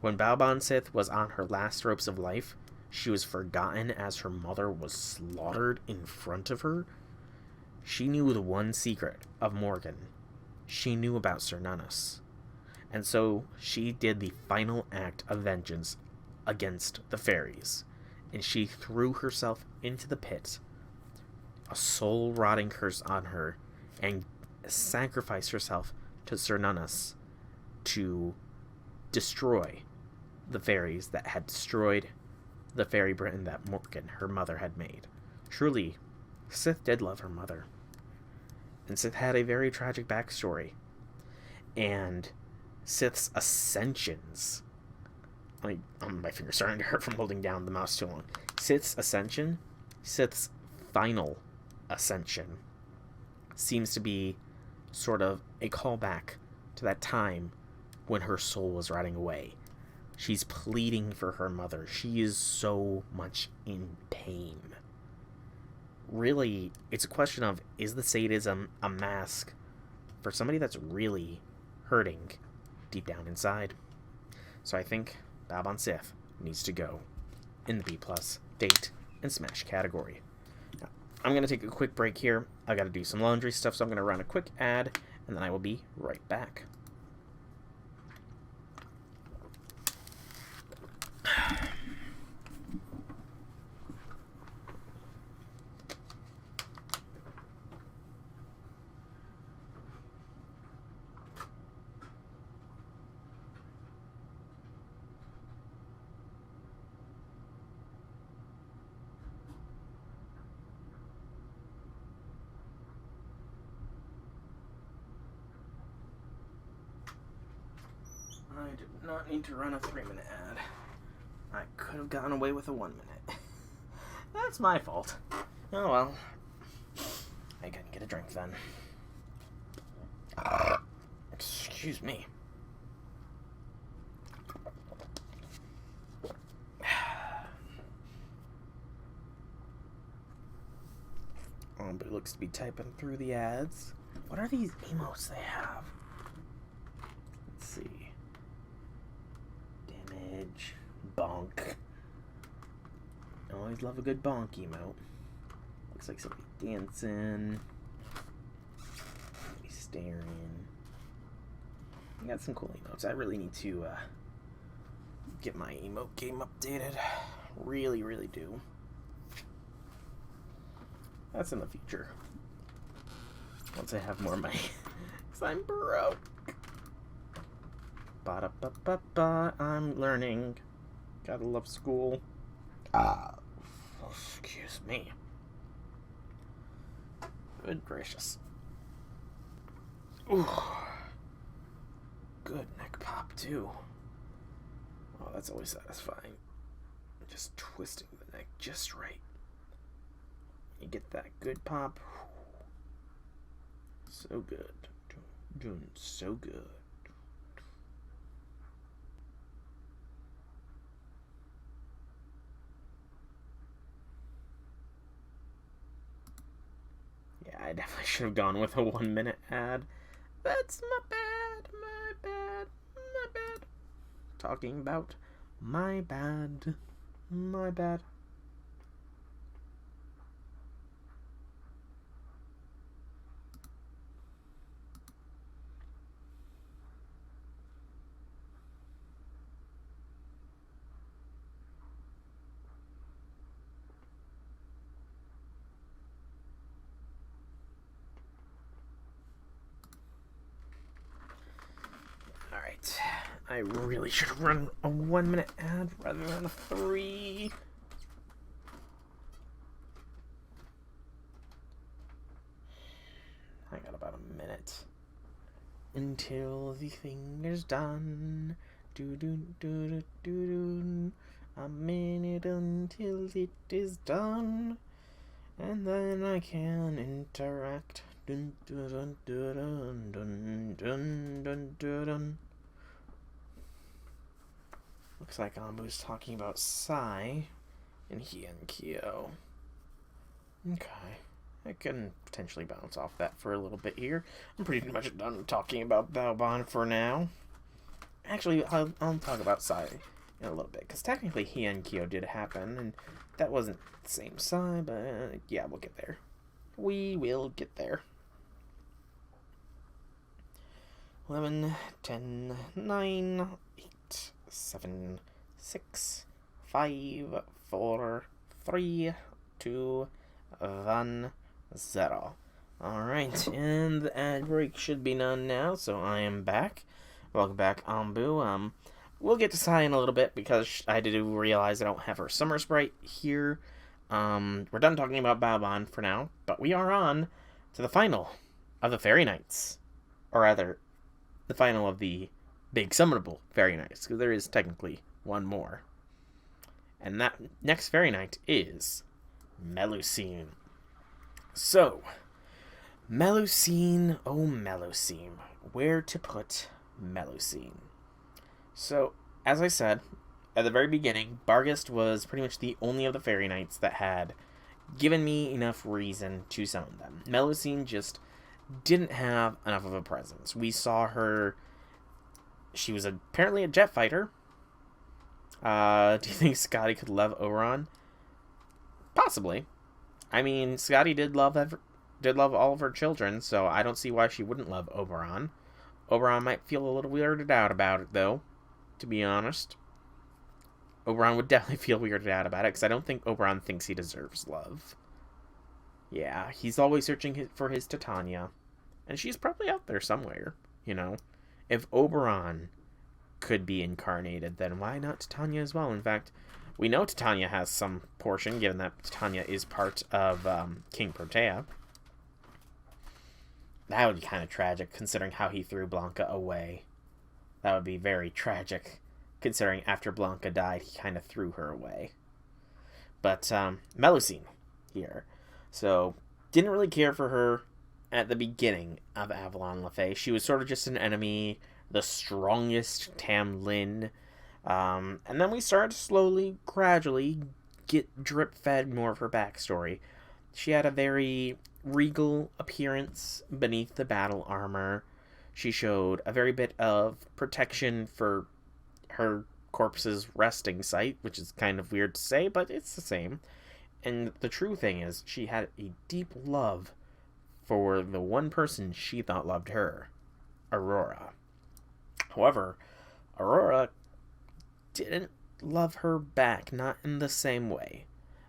when Baobon Sith was on her last ropes of life, she was forgotten as her mother was slaughtered in front of her. She knew the one secret of Morgan. She knew about Sir Nunus. And so she did the final act of vengeance against the fairies. And she threw herself into the pit, a soul-rotting curse on her, and sacrificed herself to Sir Nunus to destroy the fairies that had destroyed the fairy Britain that Morgan, her mother, had made. Truly, Sith did love her mother. And Sith had a very tragic backstory. And Sith's ascensions... my finger's starting to hurt from holding down the mouse too long. Sith's ascension, Sith's final ascension, seems to be sort of a callback to that time when her soul was rotting away. She's pleading for her mother. She is so much in pain. Really, it's a question of, is the sadism a mask for somebody that's really hurting deep down inside? So I think Baobon Sith needs to go in the B+, date, and smash category. Now, I'm going to take a quick break here. I got to do some laundry stuff, so I'm going to run a quick ad, and then I will be right back. I did not need to run a 3-minute ad. I could have gotten away with a 1 minute. That's my fault. Oh well. I couldn't get a drink then. Excuse me. But it looks to be typing through the ads. What are these emotes they have? Let's see. Damage. Bonk. I always love a good bonk emote. Looks like somebody dancing. Somebody staring. I got some cool emotes. I really need to get my emote game updated. Really, really do. That's in the future. Once I have more money. Because I'm broke. Ba-da-ba-ba-ba. I'm learning. Gotta love school. Excuse me. Good gracious. Ooh. Good neck pop, too. Oh, that's always satisfying. Just twisting the neck just right. You get that good pop. So good. Doing so good. Yeah, I definitely should have gone with a 1 minute ad. That's my bad, my bad, my bad. Talking about my bad, my bad. Alright, I really should have run a 1 minute ad rather than a 3. I got about a minute until the thing is done. Do do do do do do. A minute until it is done, and then I can interact Dun, dun, dun, dun, dun, dun, dun, dun, dun. Looks like Ambu's talking about Sai and Hienkyo. Okay. I can potentially bounce off that for a little bit here. I'm pretty much done talking about Baobon for now. Actually, I'll talk about Sai in a little bit, because technically Hienkyo did happen, and that wasn't the same Sai, but yeah, we'll get there. We will get there. 11, 10, 9, 8, 7, 6, 5, 4, 3, 2, 1, 0. Alright, and the ad break should be done now, so I am back. Welcome back, Ambu. We'll get to Sai in a little bit, because I do realize I don't have her summer sprite here. We're done talking about Baobon for now, but we are on to the final of the Fairy Nights. Or rather, the final of the big summonable Fairy Nights, because there is technically one more. And that next Fairy Night is Melusine. So, Melusine, oh Melusine, where to put Melusine? So, as I said, at the very beginning, Barghest was pretty much the only of the Fairy Knights that had given me enough reason to summon them. Melusine just didn't have enough of a presence. We saw her, she was apparently a jet fighter. Do you think Scotty could love Oberon? Possibly. I mean, Scotty did love all of her children, so I don't see why she wouldn't love Oberon. Oberon might feel a little weirded out about it, though, to be honest. Oberon would definitely feel weirded out about it, because I don't think Oberon thinks he deserves love. Yeah, he's always searching for his Titania, and she's probably out there somewhere, you know. If Oberon could be incarnated, then why not Titania as well? In fact, we know Titania has some portion, given that Titania is part of King Protea. That would be kind of tragic, considering how he threw Blanca away. That would be very tragic, considering after Blanca died, he kind of threw her away. But, Melusine here. So, didn't really care for her at the beginning of Avalon LaFay. She was sort of just an enemy, the strongest Tam Lin. And then we started to slowly, gradually get drip-fed more of her backstory. She had a very regal appearance beneath the battle armor. She showed a very bit of protection for her corpse's resting site, which is kind of weird to say, but it's the same. And the true thing is, she had a deep love for the one person she thought loved her, Aurora. However, Aurora didn't love her back, not in the same way.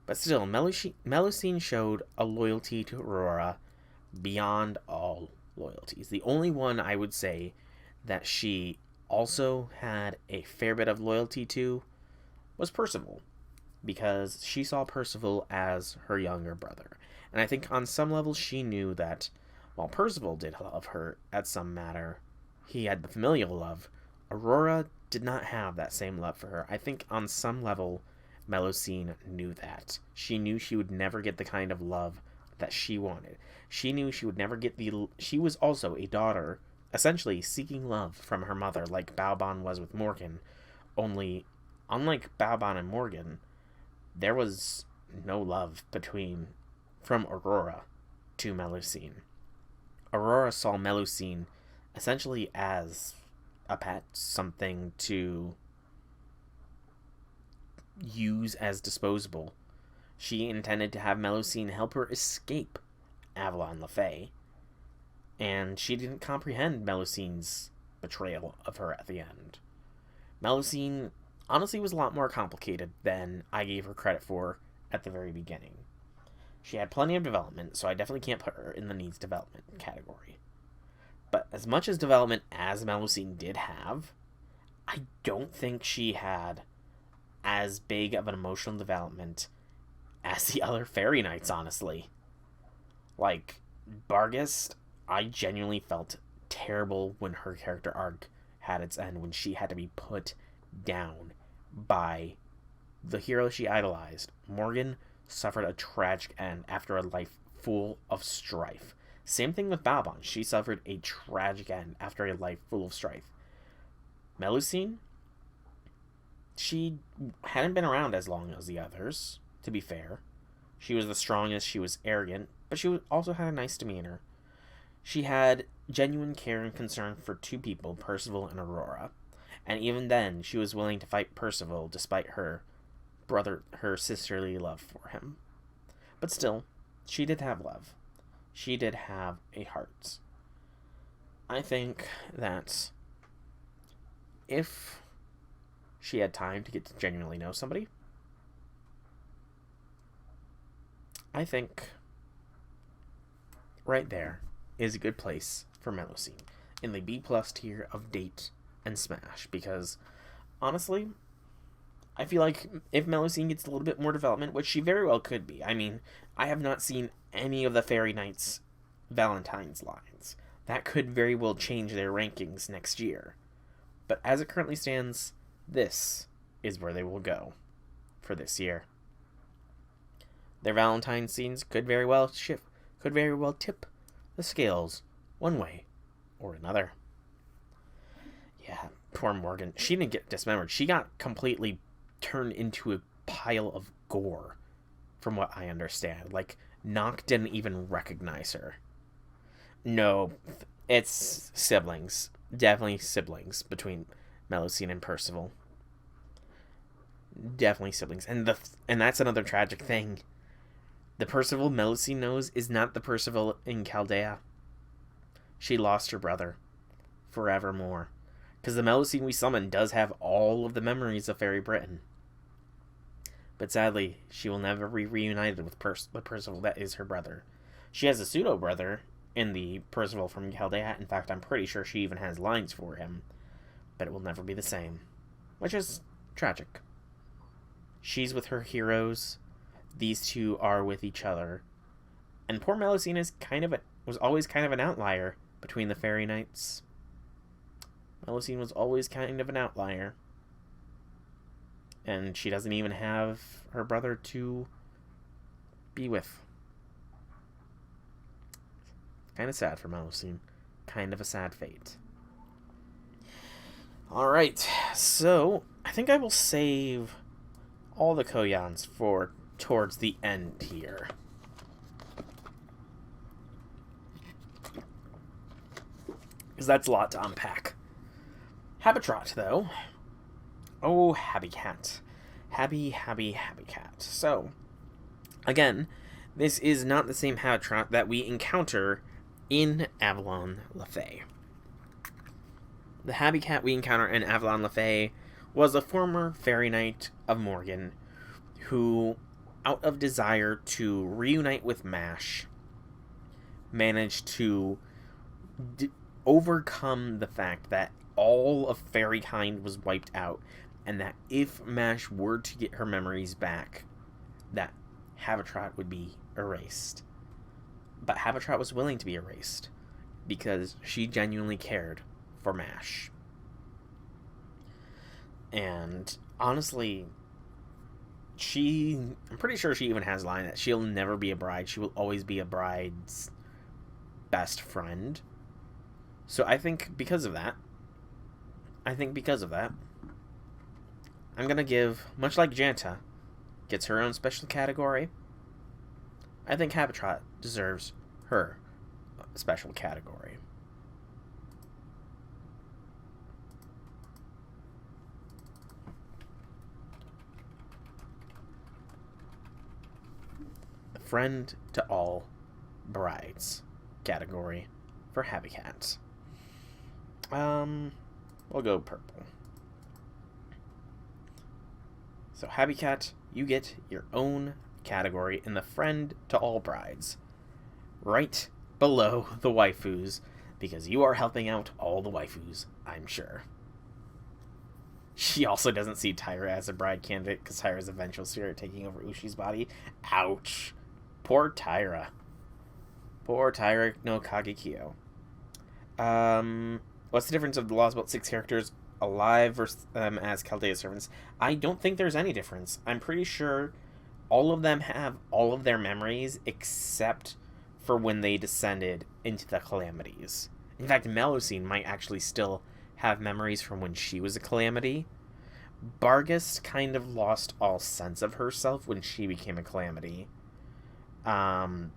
But still, Melusine showed a loyalty to Aurora beyond all loyalties. The only one I would say that she also had a fair bit of loyalty to was Percival, because she saw Percival as her younger brother. And I think on some level she knew that while Percival did love her at some matter, he had the familial love, Aurora did not have that same love for her. I think on some level Melusine knew that. She knew she would never get the kind of love that she wanted. She knew she would never get she was also a daughter, essentially seeking love from her mother, like Baobon was with Morgan. Only, unlike Baobon and Morgan, there was no love from Aurora to Melusine. Aurora saw Melusine essentially as a pet, something to use as disposable. She intended to have Melusine help her escape Avalon LaFay, and she didn't comprehend Melusine's betrayal of her at the end. Melusine honestly was a lot more complicated than I gave her credit for at the very beginning. She had plenty of development, so I definitely can't put her in the needs development category. But as much as development as Melusine did have, I don't think she had as big of an emotional development as the other Fairy Knights, honestly. Like, Barghest, I genuinely felt terrible when her character arc had its end, when she had to be put down by the hero she idolized. Morgan suffered a tragic end after a life full of strife. Same thing with Balbon. She suffered a tragic end after a life full of strife. Melusine, she hadn't been around as long as the others, to be fair. She was the strongest, she was arrogant, but she also had a nice demeanor. She had genuine care and concern for two people, Percival and Aurora. And even then, she was willing to fight Percival despite her sisterly love for him. But still, she did have love. She did have a heart. I think that if she had time to get to genuinely know somebody, I think right there is a good place for Melusine in the B+ tier of date and smash, because honestly, I feel like if Melusine gets a little bit more development, which she very well could be. I mean, I have not seen any of the Fairy Knights Valentine's lines. That could very well change their rankings next year. But as it currently stands, this is where they will go for this year. Their Valentine scenes could very well tip the scales one way or another. Yeah, poor Morgan. She didn't get dismembered. She got completely turned into a pile of gore, from what I understand. Like, Nock didn't even recognize her. No, it's siblings. Definitely siblings between Melusine and Percival. Definitely siblings. And that's another tragic thing. The Percival Melusine knows is not the Percival in Chaldea. She lost her brother forevermore. Because the Melusine we summon does have all of the memories of Fairy Britain. But sadly, she will never be reunited with the Percival that is her brother. She has a pseudo-brother in the Percival from Chaldea. In fact, I'm pretty sure she even has lines for him. But it will never be the same. Which is tragic. She's with her heroes. These two are with each other. And poor Melusine was always kind of an outlier between the Fairy Knights. Melusine was always kind of an outlier. And she doesn't even have her brother to be with. Kind of sad for Melusine. Kind of a sad fate. Alright, so I think I will save all the Koyans for towards the end here. Because that's a lot to unpack. Habitrot, though. Oh, Habicat. Habicat. So, again, this is not the same Habitrot that we encounter in Avalon LaFay. The Habicat we encounter in Avalon LaFay was a former Fairy Knight of Morgan who, out of desire to reunite with Mash, managed to overcome the fact that all of fairykind was wiped out, and that if Mash were to get her memories back, that Habitrot would be erased. But Habitrot was willing to be erased, because she genuinely cared for Mash. And honestly, I'm pretty sure she even has a line that she'll never be a bride, she will always be a bride's best friend. So I think because of that, I'm going to give, much like Janta gets her own special category, I think Habitrot deserves her special category. The friend to all brides category for Habicat. We'll go purple. So Habicat, you get your own category in the friend to all brides, right below the waifus, because you are helping out all the waifus, I'm sure. She also doesn't see Tyra as a bride candidate because Tyra's eventual spirit taking over Ushi's body. Ouch. Poor Tyra. Poor Tyra no Kagekyo. What's the difference of the laws about 6 characters alive versus as Chaldea servants? I don't think there's any difference. I'm pretty sure all of them have all of their memories except for when they descended into the calamities. In fact, Melusine might actually still have memories from when she was a calamity. Bargus kind of lost all sense of herself when she became a calamity. Baobon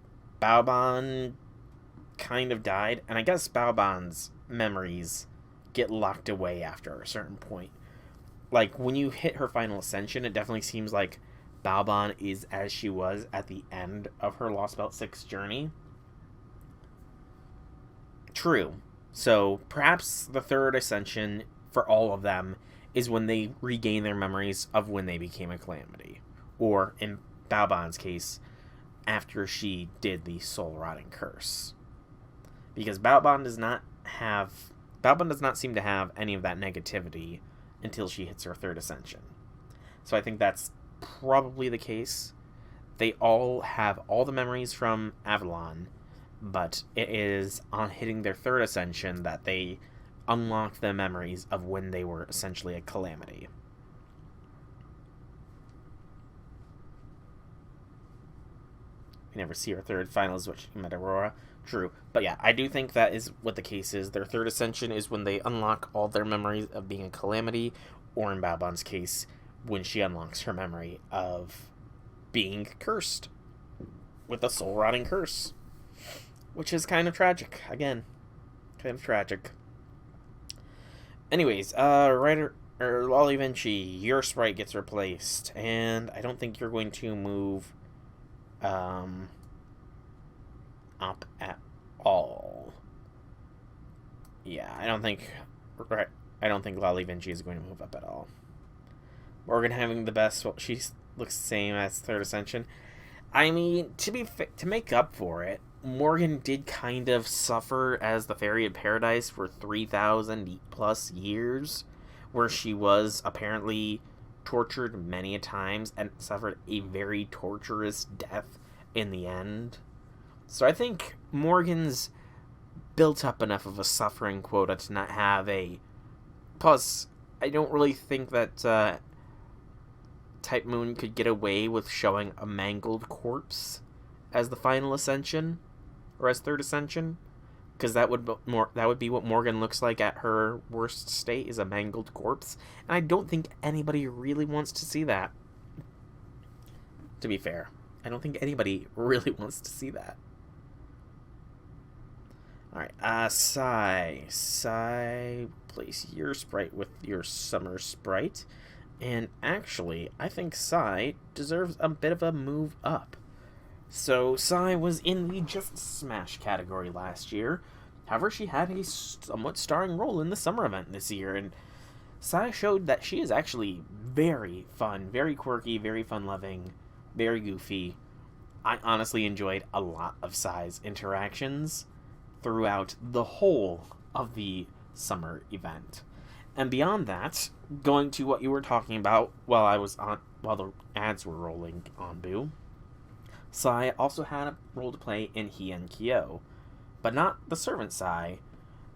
kind of died, and I guess Baobon's memories get locked away after a certain point. Like, when you hit her final ascension, it definitely seems like Baobon is as she was at the end of her Lost Belt 6 journey. True. So, perhaps the third ascension for all of them is when they regain their memories of when they became a calamity. Or, in Baobon's case, after she did the soul-rotting curse. Because Baobon does not seem to have any of that negativity until she hits her third ascension. So I think that's probably the case. They all have all the memories from Avalon, but it is on hitting their third ascension that they unlock the memories of when they were essentially a calamity. We never see her third final is what she met Aurora. True. But yeah, I do think that is what the case is. Their third ascension is when they unlock all their memories of being a calamity, or in Baobon's case, when she unlocks her memory of being cursed with a soul-rotting curse. Which is kind of tragic. Again, kind of tragic. Anyways, Lolly Vinci, your sprite gets replaced, and I don't think you're going to move up at all. Yeah, I don't think Lolly Vinci is going to move up at all. Morgan having the best, well, she looks the same as Third Ascension. I mean, to make up for it, Morgan did kind of suffer as the Fairy of Paradise for 3,000 plus years, where she was apparently tortured many a times and suffered a very torturous death in the end. So I think Morgan's built up enough of a suffering quota to not have a... Plus, I don't really think that Type Moon could get away with showing a mangled corpse as the final ascension, or as third ascension, because that would be what Morgan looks like at her worst state, is a mangled corpse, and I don't think anybody really wants to see that. To be fair, I don't think anybody really wants to see that. Alright, Sai, place your sprite with your summer sprite, and actually, I think Sai deserves a bit of a move up. So, Sai was in the Just Smash category last year. However, she had a somewhat starring role in the summer event this year, and Sai showed that she is actually very fun, very quirky, very fun-loving, very goofy. I honestly enjoyed a lot of Sai's interactions throughout the whole of the summer event. And beyond that, going to what you were talking about while the ads were rolling on Boo, Sai also had a role to play in Hien Kyo, but not the servant Sai,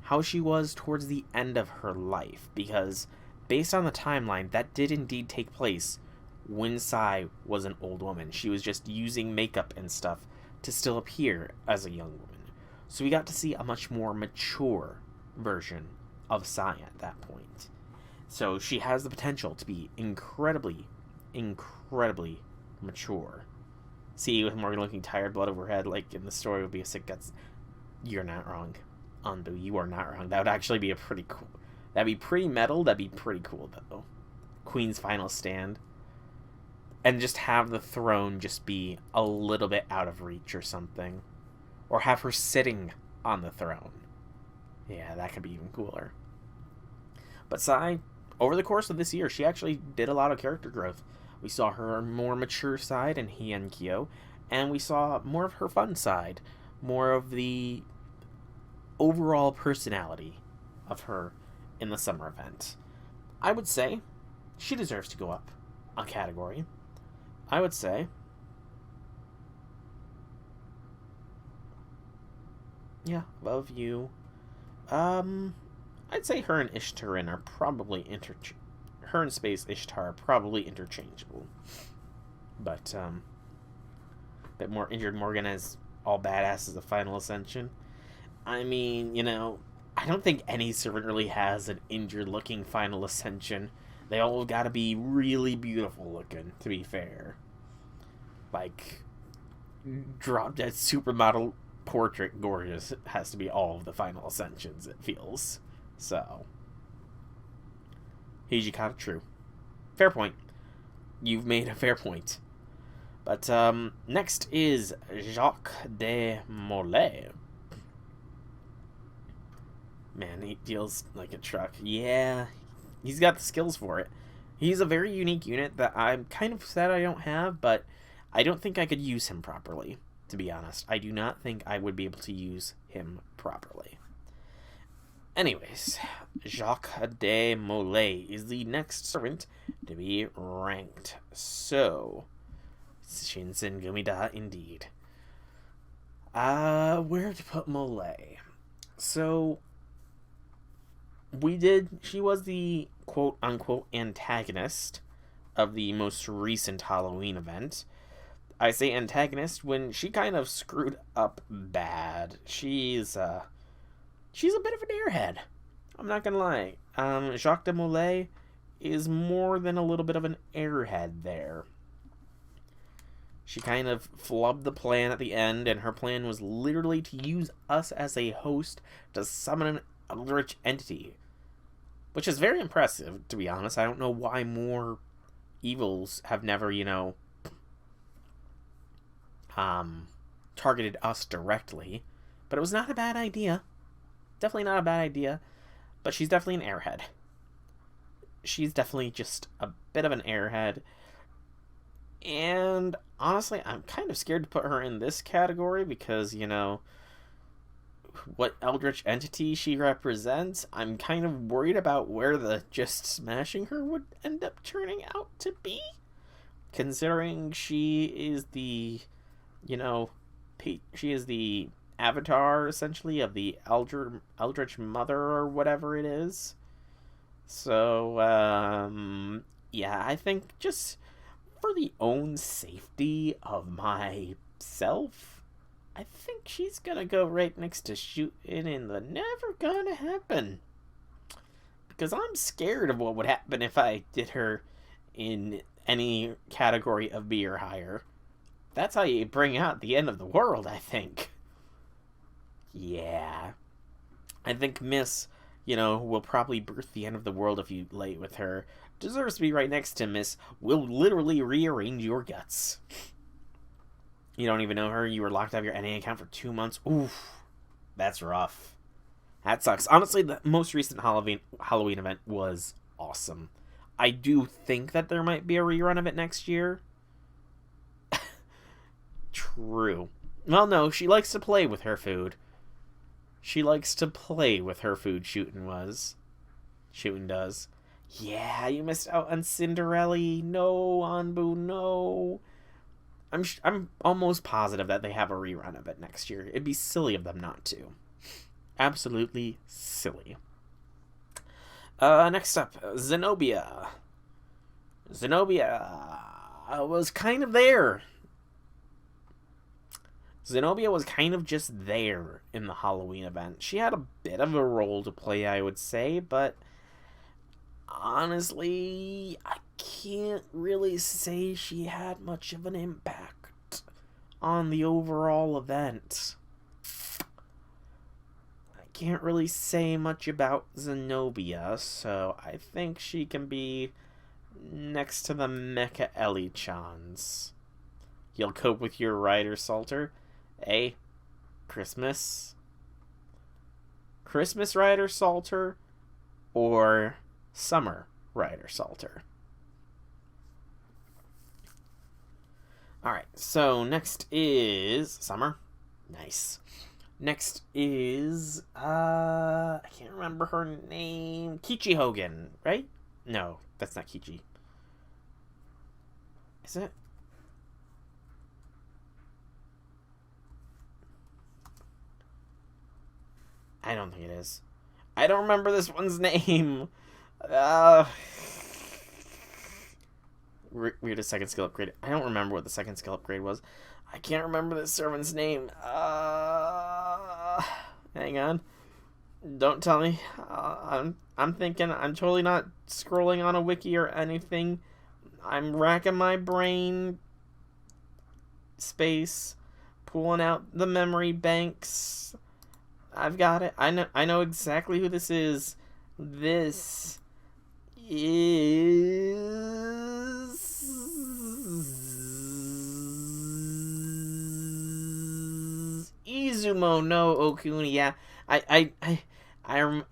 how she was towards the end of her life, because based on the timeline, that did indeed take place when Sai was an old woman. She was just using makeup and stuff to still appear as a young woman. So we got to see a much more mature version of Sai at that point. So she has the potential to be incredibly, incredibly mature. See, with Morgan looking tired, blood over her head, like in the story would be a sick guts. You're not wrong. Anbu, you are not wrong. That would actually be a pretty cool... That'd be pretty metal, that'd be pretty cool, though. Queen's final stand. And just have the throne just be a little bit out of reach or something. Or have her sitting on the throne. Yeah, that could be even cooler. But Sai, over the course of this year, she actually did a lot of character growth. We saw her more mature side in Hien Kyo, and we saw more of her fun side, more of the overall personality of her in the summer event. I would say she deserves to go up a category. I would say above you. I'd say her and Ishtarin are probably her and Space Ishtar are probably interchangeable. But, bit more injured Morgan as all badass as a final ascension. I mean, I don't think any servant really has an injured-looking final ascension. They all gotta be really beautiful looking, to be fair. Like, drop dead supermodel portrait gorgeous has to be all of the final ascensions, it feels. So, Hijikata, true. Fair point. You've made a fair point. But, next is Jacques de Molay. Man, he deals like a truck. Yeah, he's got the skills for it. He's a very unique unit that I'm kind of sad I don't have, but I don't think I could use him properly, to be honest. I do not think I would be able to use him properly. Anyways, Jacques de Molay is the next servant to be ranked. So, Shinsen Gumida indeed. Where to put Molay? So, she was the quote-unquote antagonist of the most recent Halloween event. I say antagonist when she kind of screwed up bad. She's a bit of an airhead. I'm not gonna lie. Jacques de Molay is more than a little bit of an airhead there. She kind of flubbed the plan at the end, and her plan was literally to use us as a host to summon an eldritch entity. Which is very impressive, to be honest. I don't know why more evils have never, targeted us directly. But it was not a bad idea. Definitely not a bad idea. But she's definitely an airhead. She's definitely just a bit of an airhead. And honestly, I'm kind of scared to put her in this category because, what eldritch entity she represents, I'm kind of worried about where the just smashing her would end up turning out to be. Considering she is the, she is the avatar, essentially, of the Eldritch Mother or whatever it is. So, yeah, I think just for the own safety of myself, I think she's gonna go right next to shooting in the never gonna happen. Because I'm scared of what would happen if I did her in any category of B or higher. That's how you bring out the end of the world, I think. Yeah. I think Miss, will probably birth the end of the world if you lay with her. Deserves to be right next to Miss, will literally rearrange your guts. You don't even know her. You were locked out of your NA account for 2 months. Oof. That's rough. That sucks. Honestly, the most recent Halloween event was awesome. I do think that there might be a rerun of it next year. True. Well, no, she likes to play with her food. She likes to play with her food, Shootin' does. Yeah, you missed out on Cinderella. No, Anbu, no. I'm almost positive that they have a rerun of it next year. It'd be silly of them not to. Absolutely silly. Next up, Zenobia. Zenobia was kind of there. Zenobia was kind of just there in the Halloween event. She had a bit of a role to play, I would say, but honestly, I can't really say she had much of an impact on the overall event. I can't really say much about Zenobia, so I think she can be next to the Mecha Ellie-chans. You'll cope with your Rider Salter? Christmas Rider Salter or Summer Rider Salter? Alright, so next is Summer. Nice. Next is I can't remember her name. Kichi Hogan, right? No, that's not Kichi. Is it? I don't think it is. I don't remember this one's name. Weirdest second skill upgrade. I don't remember what the second skill upgrade was. I can't remember this servant's name. Hang on. Don't tell me. I'm thinking. I'm totally not scrolling on a wiki or anything. I'm racking my brain space, pulling out the memory banks. I've got it. I know exactly who this is. This is Izumo no Okuni. Yeah, I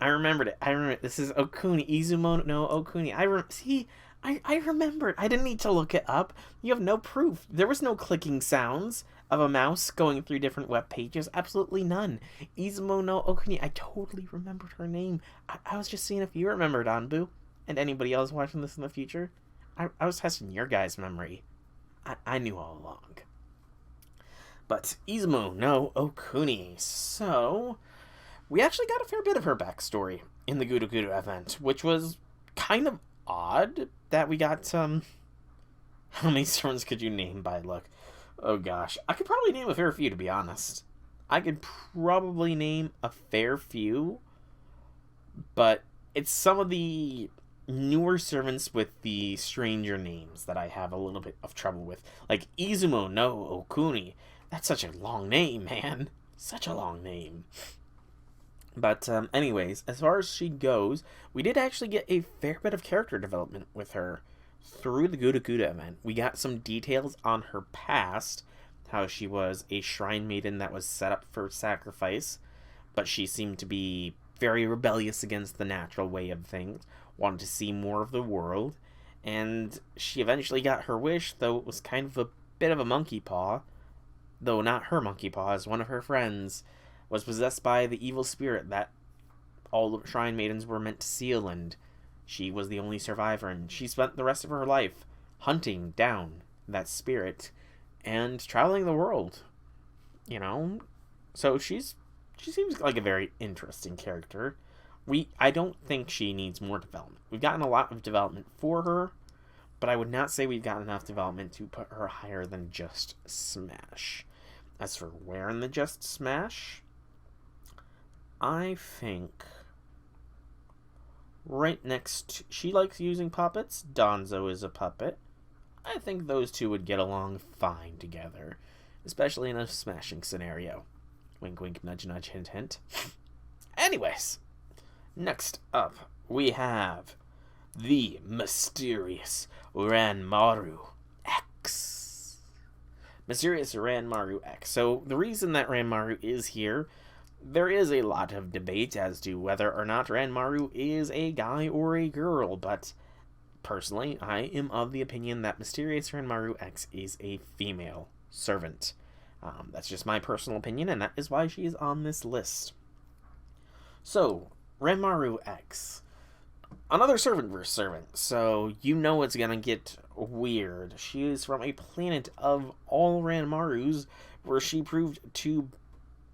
remembered it. I remember it. This is Okuni. Izumo no Okuni. I remembered. I didn't need to look it up. You have no proof. There was no clicking sounds of a mouse going through different web pages. Absolutely none. Izumo no Okuni. I totally remembered her name. I was just seeing if you remembered, Anbu. And anybody else watching this in the future. I was testing your guys' memory. I knew all along. But Izumo no Okuni. So, we actually got a fair bit of her backstory in the Gudu Gudu event, which was kind of odd that we got how many servants could you name by look? Oh gosh, I could probably name a fair few, to be honest. I could probably name a fair few, but it's some of the newer servants with the stranger names that I have a little bit of trouble with. Like Izumo no Okuni. That's such a long name, man. Such a long name. But anyways, as far as she goes, we did actually get a fair bit of character development with her through the Guda Guda event. We got some details on her past, how she was a shrine maiden that was set up for sacrifice, but she seemed to be very rebellious against the natural way of things, wanted to see more of the world, and she eventually got her wish, though it was kind of a bit of a monkey paw, though not her monkey paw, as one of her friends was possessed by the evil spirit that all the shrine maidens were meant to seal, and she was the only survivor, and she spent the rest of her life hunting down that spirit and traveling the world, you know? So she seems like a very interesting character. I don't think she needs more development. We've gotten a lot of development for her, but I would not say we've gotten enough development to put her higher than just Smash. As for where in the Just Smash, I think right next, she likes using puppets. Donzo is a puppet. I think those two would get along fine together, especially in a smashing scenario. Wink, wink, nudge, nudge, hint, hint. Anyways, next up, we have the mysterious Ranmaru X. Mysterious Ranmaru X. So, the reason that Ranmaru is here, there is a lot of debate as to whether or not Ranmaru is a guy or a girl, but personally, I am of the opinion that Mysterious Ranmaru X is a female servant. That's just my personal opinion, and that is why she is on this list. So, Ranmaru X. Another servant versus servant, so you know it's gonna get weird. She is from a planet of all Ranmarus, where she proved to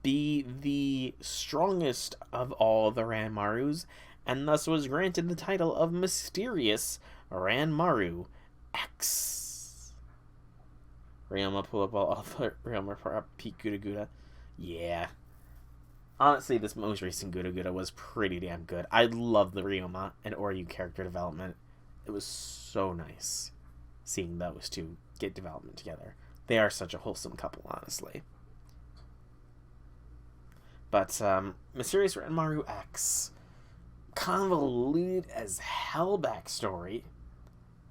be the strongest of all the Ranmarus, and thus was granted the title of Mysterious Ranmaru X. Ryoma pull up all the Ryoma peak Guda Guda. Yeah. Honestly, this most recent Guda Guda was pretty damn good. I love the Ryoma and Oryu character development. It was so nice seeing those two get development together. They are such a wholesome couple, honestly. But, Mysterious Ranmaru X. Convoluted as hell backstory.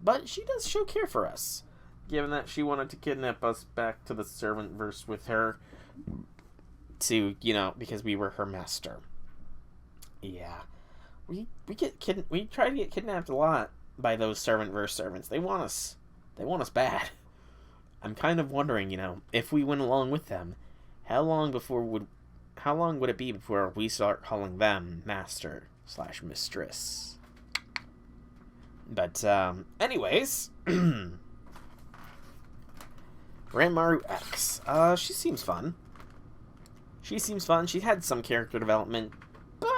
But she does show care for us, given that she wanted to kidnap us back to the servant verse with her to, because we were her master. Yeah. We try to get kidnapped a lot by those servant verse servants. They want us bad. I'm kind of wondering, if we went along with them, how long would it be before we start calling them master / mistress? But, anyways, Ranmaru X. She seems fun. She had some character development, but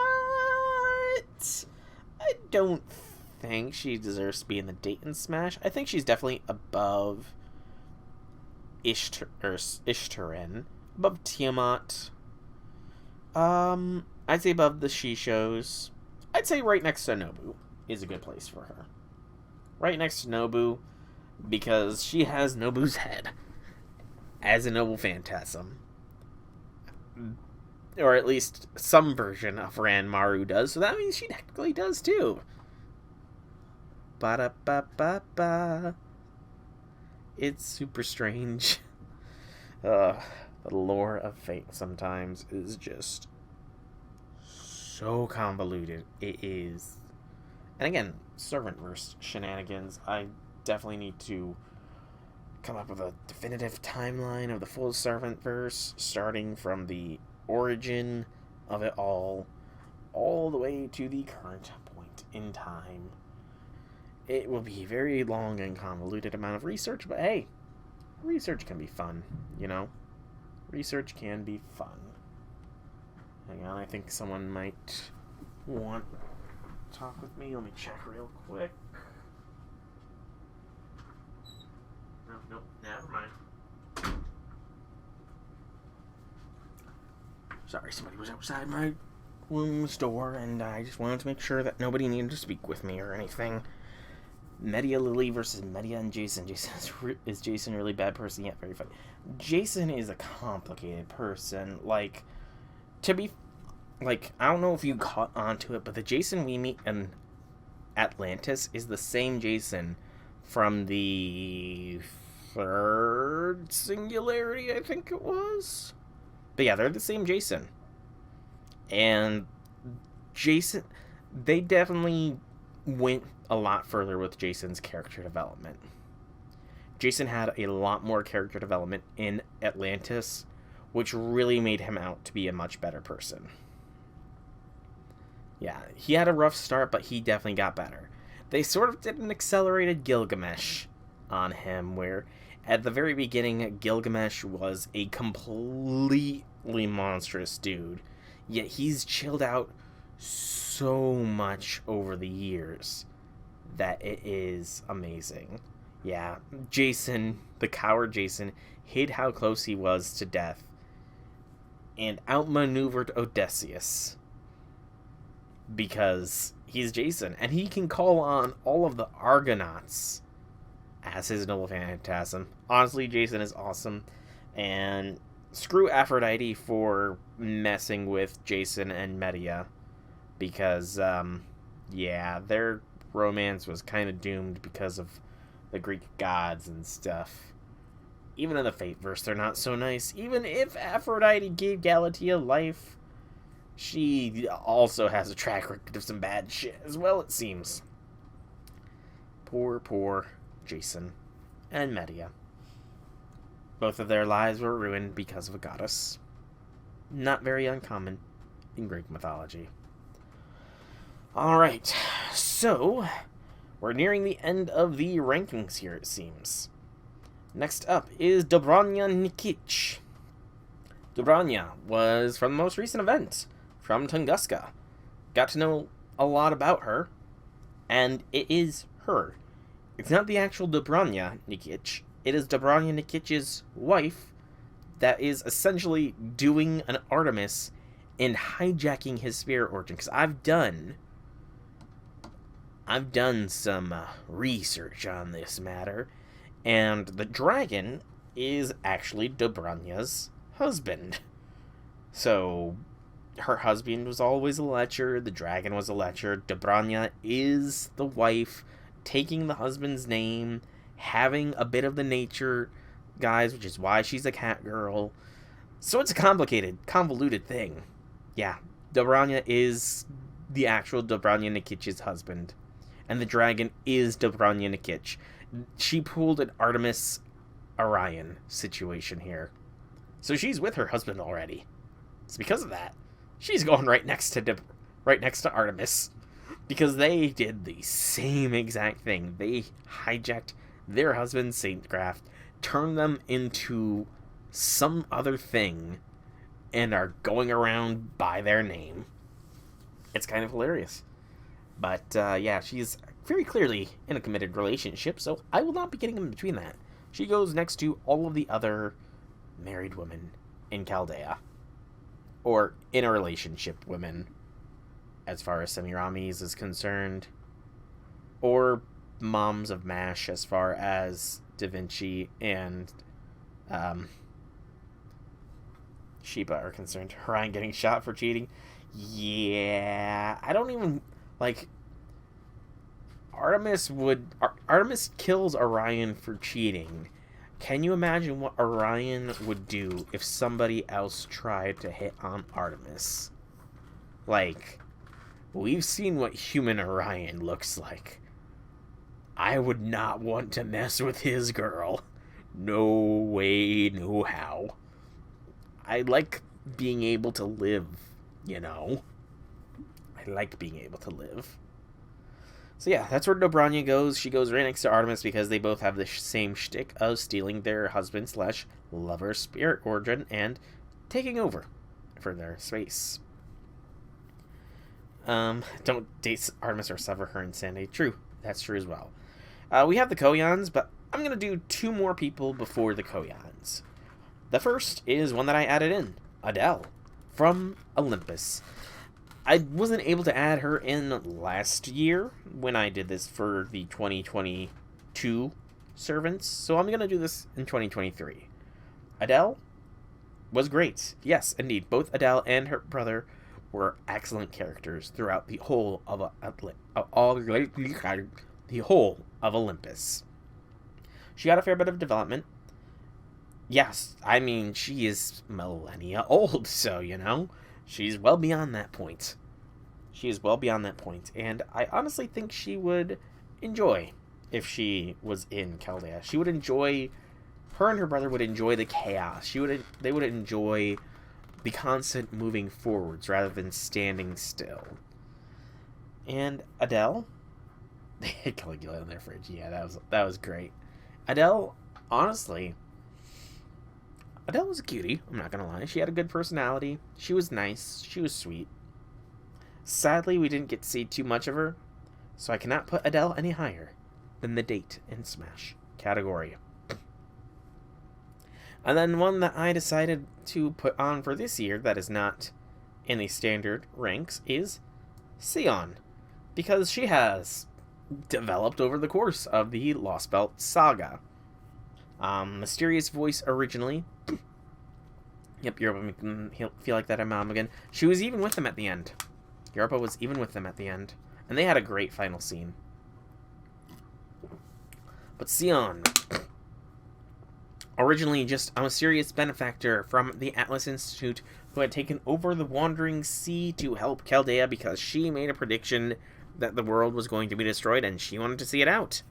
I don't think she deserves to be in the Dayton Smash. I think she's definitely above Ishtarin, above Tiamat, I'd say above the she shows. I'd say right next to Nobu is a good place for her. Right next to Nobu, because she has Nobu's head as a noble phantasm. Or at least some version of Ranmaru does, so that means she technically does too. Ba-da-ba-ba-ba. It's super strange. The lore of Fate sometimes is just so convoluted. It is. And again, Servantverse shenanigans. I definitely need to come up with a definitive timeline of the full Servantverse, starting from the origin of it all the way to the current point in time. It will be a very long and convoluted amount of research, but hey, research can be fun, you know? Research can be fun. Hang on, I think someone might want to talk with me. Let me check real quick. Nope, never mind. Sorry, somebody was outside my room's door, and I just wanted to make sure that nobody needed to speak with me or anything. Media Lily versus Media and Jason. Is Jason a really bad person? Yeah, very funny. Jason is a complicated person. I don't know if you caught on to it, but the Jason we meet in Atlantis is the same Jason from the third singularity, I think it was. But yeah, they're the same Jason. And Jason, they definitely went a lot further with Jason's character development. Jason had a lot more character development in Atlantis, which really made him out to be a much better person. Yeah, he had a rough start, but he definitely got better. They sort of did an accelerated Gilgamesh on him, where at the very beginning, Gilgamesh was a completely monstrous dude, yet he's chilled out so much over the years that it is amazing. Yeah, Jason, the coward Jason, hid how close he was to death and outmaneuvered Odysseus because he's Jason, and he can call on all of the Argonauts as his noble phantasm. Honestly, Jason is awesome, and screw Aphrodite for messing with Jason and Medea, because, yeah, their romance was kind of doomed because of the Greek gods and stuff. Even in the Fate-verse, they're not so nice. Even if Aphrodite gave Galatea life, she also has a track record of some bad shit as well, it seems. Poor Jason and Medea. Both of their lives were ruined because of a goddess. Not very uncommon in Greek mythology. Alright, so we're nearing the end of the rankings here, it seems. Next up is Dobranya Nikic. Dobranya was from the most recent event, from Tunguska. Got to know a lot about her, and it is her. It's not the actual Dobranya Nikic. It is Dobranya Nikic's wife that is essentially doing an Artemis and hijacking his spirit origin. Because I've done some research on this matter, and the dragon is actually Dobranya's husband. So her husband was always a lecher, the dragon was a lecher, Dobranya is the wife, taking the husband's name, having a bit of the nature guys, which is why she's a cat girl. So it's a complicated, convoluted thing. Yeah, Dobranya is the actual Dobranya Nikic's husband, and the dragon is Dobranya Nikic. She pulled an Artemis Orion situation here. So she's with her husband already. It's because of that. She's going right next to Artemis, because they did the same exact thing. They hijacked their husband's saintcraft, turned them into some other thing, and are going around by their name. It's kind of hilarious. But, yeah, she's very clearly in a committed relationship, so I will not be getting in between that. She goes next to all of the other married women in Chaldea. or in a relationship women, as far as Semiramis is concerned, or moms of MASH as far as Da Vinci and Sheba are concerned. Orion getting shot for cheating. Yeah, I don't even like. Artemis kills Orion for cheating. Can you imagine what Orion would do if somebody else tried to hit on Artemis? Like, we've seen what human Orion looks like. I would not want to mess with his girl. No way, no how. I like being able to live, you know? I like being able to live. So yeah, that's where Dobranya goes. She goes right next to Artemis because they both have the same shtick of stealing their husband/lover's spirit origin and taking over for their space. Don't date Artemis or sever her insanity. True, that's true as well. We have the Koyans, but I'm going to do 2 more people before the Koyans. The first is one that I added in, Adele, from Olympus. I wasn't able to add her in last year when I did this for the 2022 servants, so I'm going to do this in 2023. Adele was great. Yes, indeed. Both Adele and her brother were excellent characters throughout the whole of Olympus. She got a fair bit of development. Yes, I mean, she is millennia old, so, you know, she's well beyond that point. She is well beyond that point, and I honestly think she would enjoy if she was in Chaldea. She would enjoy, her and her brother would enjoy the chaos. They would enjoy the constant moving forwards rather than standing still. And Adele, they had Caligula in their fridge. Yeah, that was great. Adele, honestly, Adele was a cutie, I'm not gonna lie. She had a good personality. She was nice. She was sweet. Sadly, we didn't get to see too much of her, so I cannot put Adele any higher than the date in Smash category. And then one that I decided to put on for this year that is not in the standard ranks is Sion, because she has developed over the course of the Lost Belt saga. Mysterious voice originally. Yep, Europa make them feel like that mom again. She was even with them at the end. Europa was even with them at the end. And they had a great final scene. But Sion, originally just a mysterious benefactor from the Atlas Institute who had taken over the Wandering Sea to help Chaldea because she made a prediction that the world was going to be destroyed and she wanted to see it out.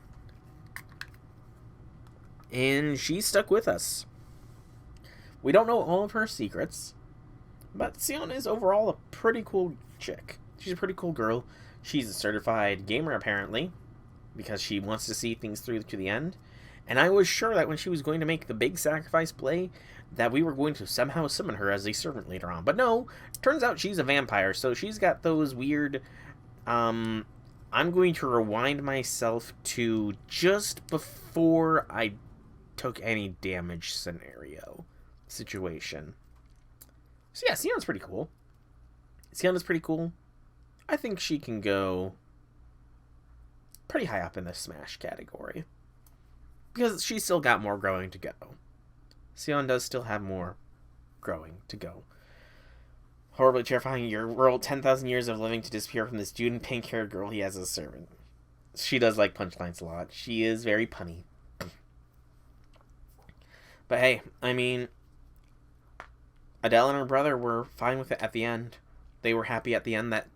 And she stuck with us. We don't know all of her secrets, but Sion is overall a pretty cool chick. She's a pretty cool girl. She's a certified gamer, apparently, because she wants to see things through to the end. And I was sure that when she was going to make the big sacrifice play, that we were going to somehow summon her as a servant later on. But no, turns out she's a vampire, so she's got those weird... I'm going to rewind myself to just before I took any damage situation. So yeah, Sion's pretty cool. Sion is pretty cool. I think she can go pretty high up in the Smash category. Because she's still got more growing to go. Sion does still have more growing to go. Horribly terrifying. Your world, 10,000 years of living to disappear from this dude in pink-haired girl he has as a servant. She does like punchlines a lot. She is very punny. But hey, I mean, Adele and her brother were fine with it at the end. They were happy at the end that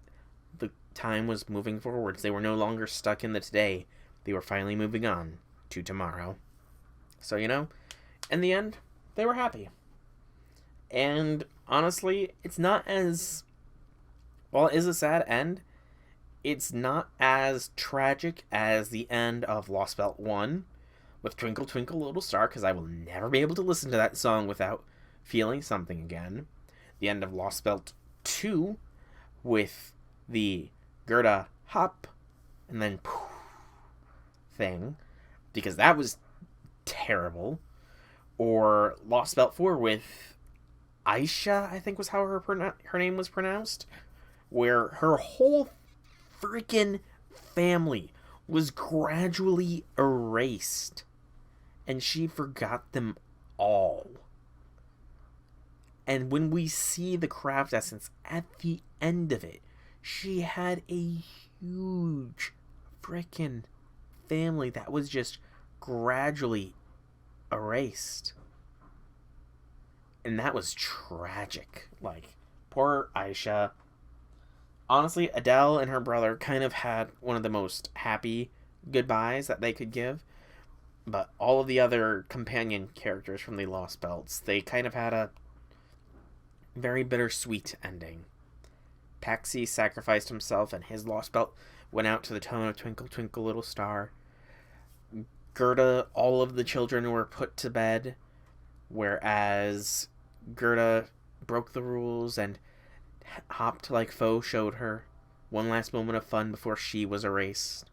the time was moving forwards. They were no longer stuck in the today. They were finally moving on to tomorrow. So, you know, in the end, they were happy. And honestly, it's not as... While it is a sad end, it's not as tragic as the end of Lost Belt 1 with Twinkle Twinkle Little Star, because I will never be able to listen to that song without feeling something again. The end of Lost Belt 2 with the Gerda hop and then poof thing, because that was terrible. Or Lost Belt 4 with Aisha, I think was how her name was pronounced, where her whole freaking family was gradually erased, and she forgot them all. And when we see the craft essence at the end of it, she had a huge freaking family that was just gradually erased. And that was tragic. Like, poor Aisha. Honestly, Adele and her brother kind of had one of the most happy goodbyes that they could give. But all of the other companion characters from the Lost Belts, they kind of had a very bittersweet ending. Paxi sacrificed himself, and his Lost Belt went out to the tone of Twinkle Twinkle Little Star. Gerda, all of the children were put to bed, whereas Gerda broke the rules and hopped like Foe showed her. One last moment of fun before she was erased.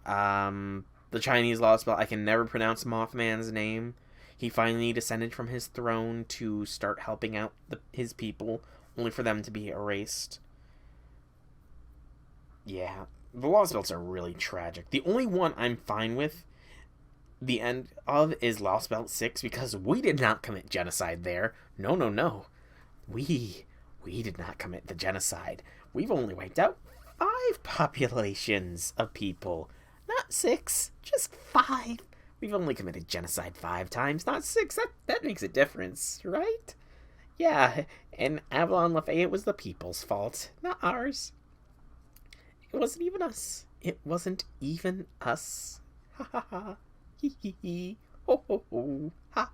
The Chinese Lost Belt, I can never pronounce Mothman's name. He finally descended from his throne to start helping out his people, only for them to be erased. Yeah, the Lost Belts are really tragic. The only one I'm fine with the end of is Lost Belt 6, because we did not commit genocide there. No, no, no. We did not commit the genocide. We've only wiped out 5 populations of people. Not 6, just 5. We've only committed genocide 5 times, not 6. That makes a difference, right? Yeah, and Avalon Lafayette was the people's fault, not ours. It wasn't even us. It wasn't even us. Ha ha ha. Hee hee hee. Ho ho ho. Ha.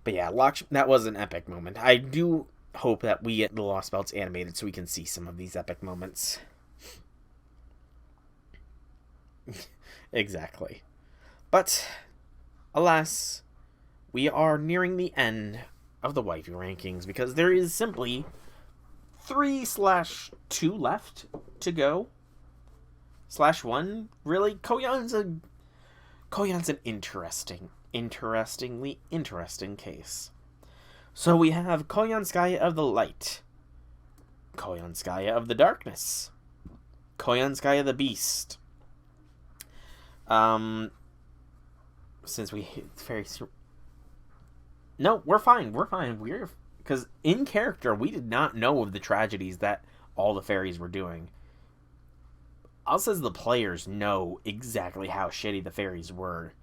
But yeah, that was an epic moment. I do hope that we get the Lost Belts animated so we can see some of these epic moments. Exactly. But, alas, we are nearing the end of the waifu rankings, because there is simply 3/2 left to go. /1, really? Koyan's an interestingly interesting case. So we have Koyanskaya of the Light, Koyanskaya of the Darkness, Koyanskaya the Beast. Since we hit very... No, we're fine. Because in character, we did not know of the tragedies that all the fairies were doing. Us as the players know exactly how shitty the fairies were.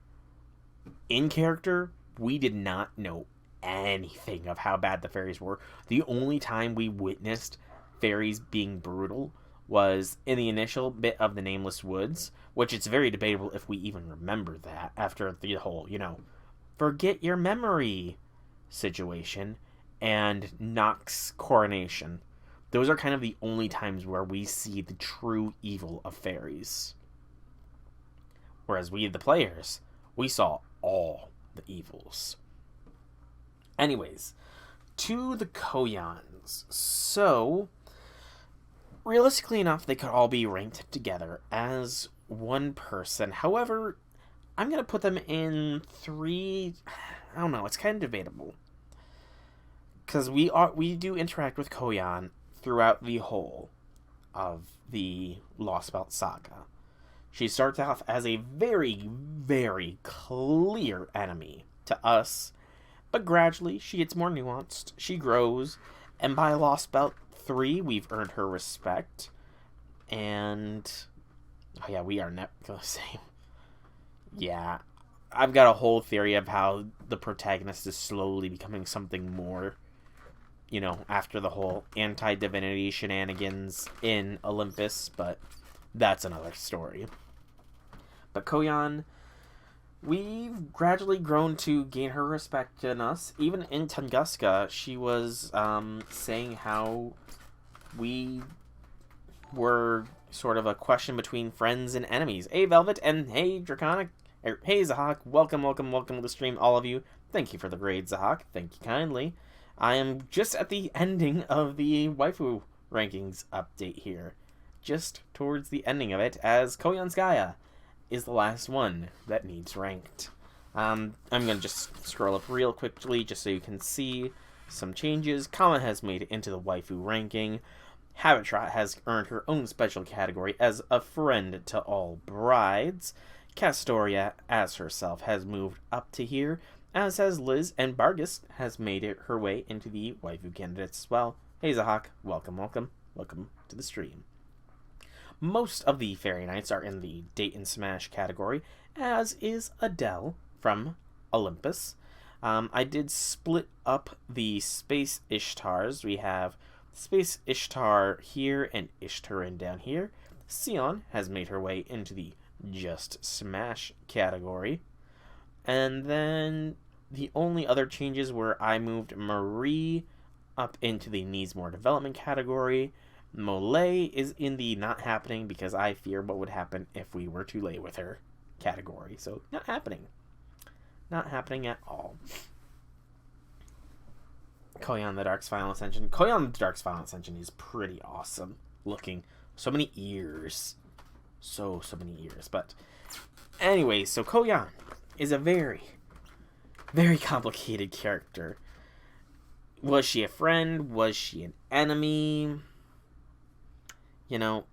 In character, we did not know anything of how bad the fairies were. The only time we witnessed fairies being brutal was in the initial bit of the Nameless Woods, which it's very debatable if we even remember that after the whole, forget your memory situation and Nox's coronation. Those are kind of the only times where we see the true evil of fairies. Whereas we, the players, we saw all the evils. Anyways, to the Koyans. So, realistically enough, they could all be ranked together as one person. However, I'm going to put them in 3... I don't know, it's kind of debatable. Because we do interact with Koyan throughout the whole of the Lost Belt saga. She starts off as a very, very clear enemy to us, but gradually she gets more nuanced, she grows, and by Lost Belt 3, we've earned her respect, and... Oh yeah, we are never gonna say... Yeah, I've got a whole theory of how the protagonist is slowly becoming something more, after the whole anti-divinity shenanigans in Olympus, but that's another story. But Koyan, we've gradually grown to gain her respect in us. Even in Tunguska, she was saying how we were sort of a question between friends and enemies. Hey, Velvet, and hey, Draconic. Hey, Zahak. Welcome to the stream, all of you. Thank you for the raid, Zahak. Thank you kindly. I am just at the ending of the waifu rankings update here. Just towards the ending of it, as Koyanskaya is the last one that needs ranked. I'm going to just scroll up real quickly just so you can see. some changes. Kama has made it into the waifu ranking. Habitat has earned her own special category as a friend to all brides. Castoria, as herself, has moved up to here, as has Liz, and Bargus has made it her way into the waifu candidates as well. Hey Zahak, welcome to the stream. Most of the Fairy Knights are in the Date and Smash category, as is Adele from Olympus. I did split up the Space Ishtars. We have Space Ishtar here and Ishtarin down here. Sion has made her way into the Just Smash category. And then the only other changes were I moved Marie up into the Needs More Development category. Molay is in the Not Happening because I fear what would happen if we were to lay with her category. So, not happening. Not happening at all. Koyan the Dark's Final Ascension. Koyan the Dark's Final Ascension is pretty awesome looking. So many ears. So many ears. But anyway, so Koyan is a very, very complicated character. Was she a friend? Was she an enemy? You know,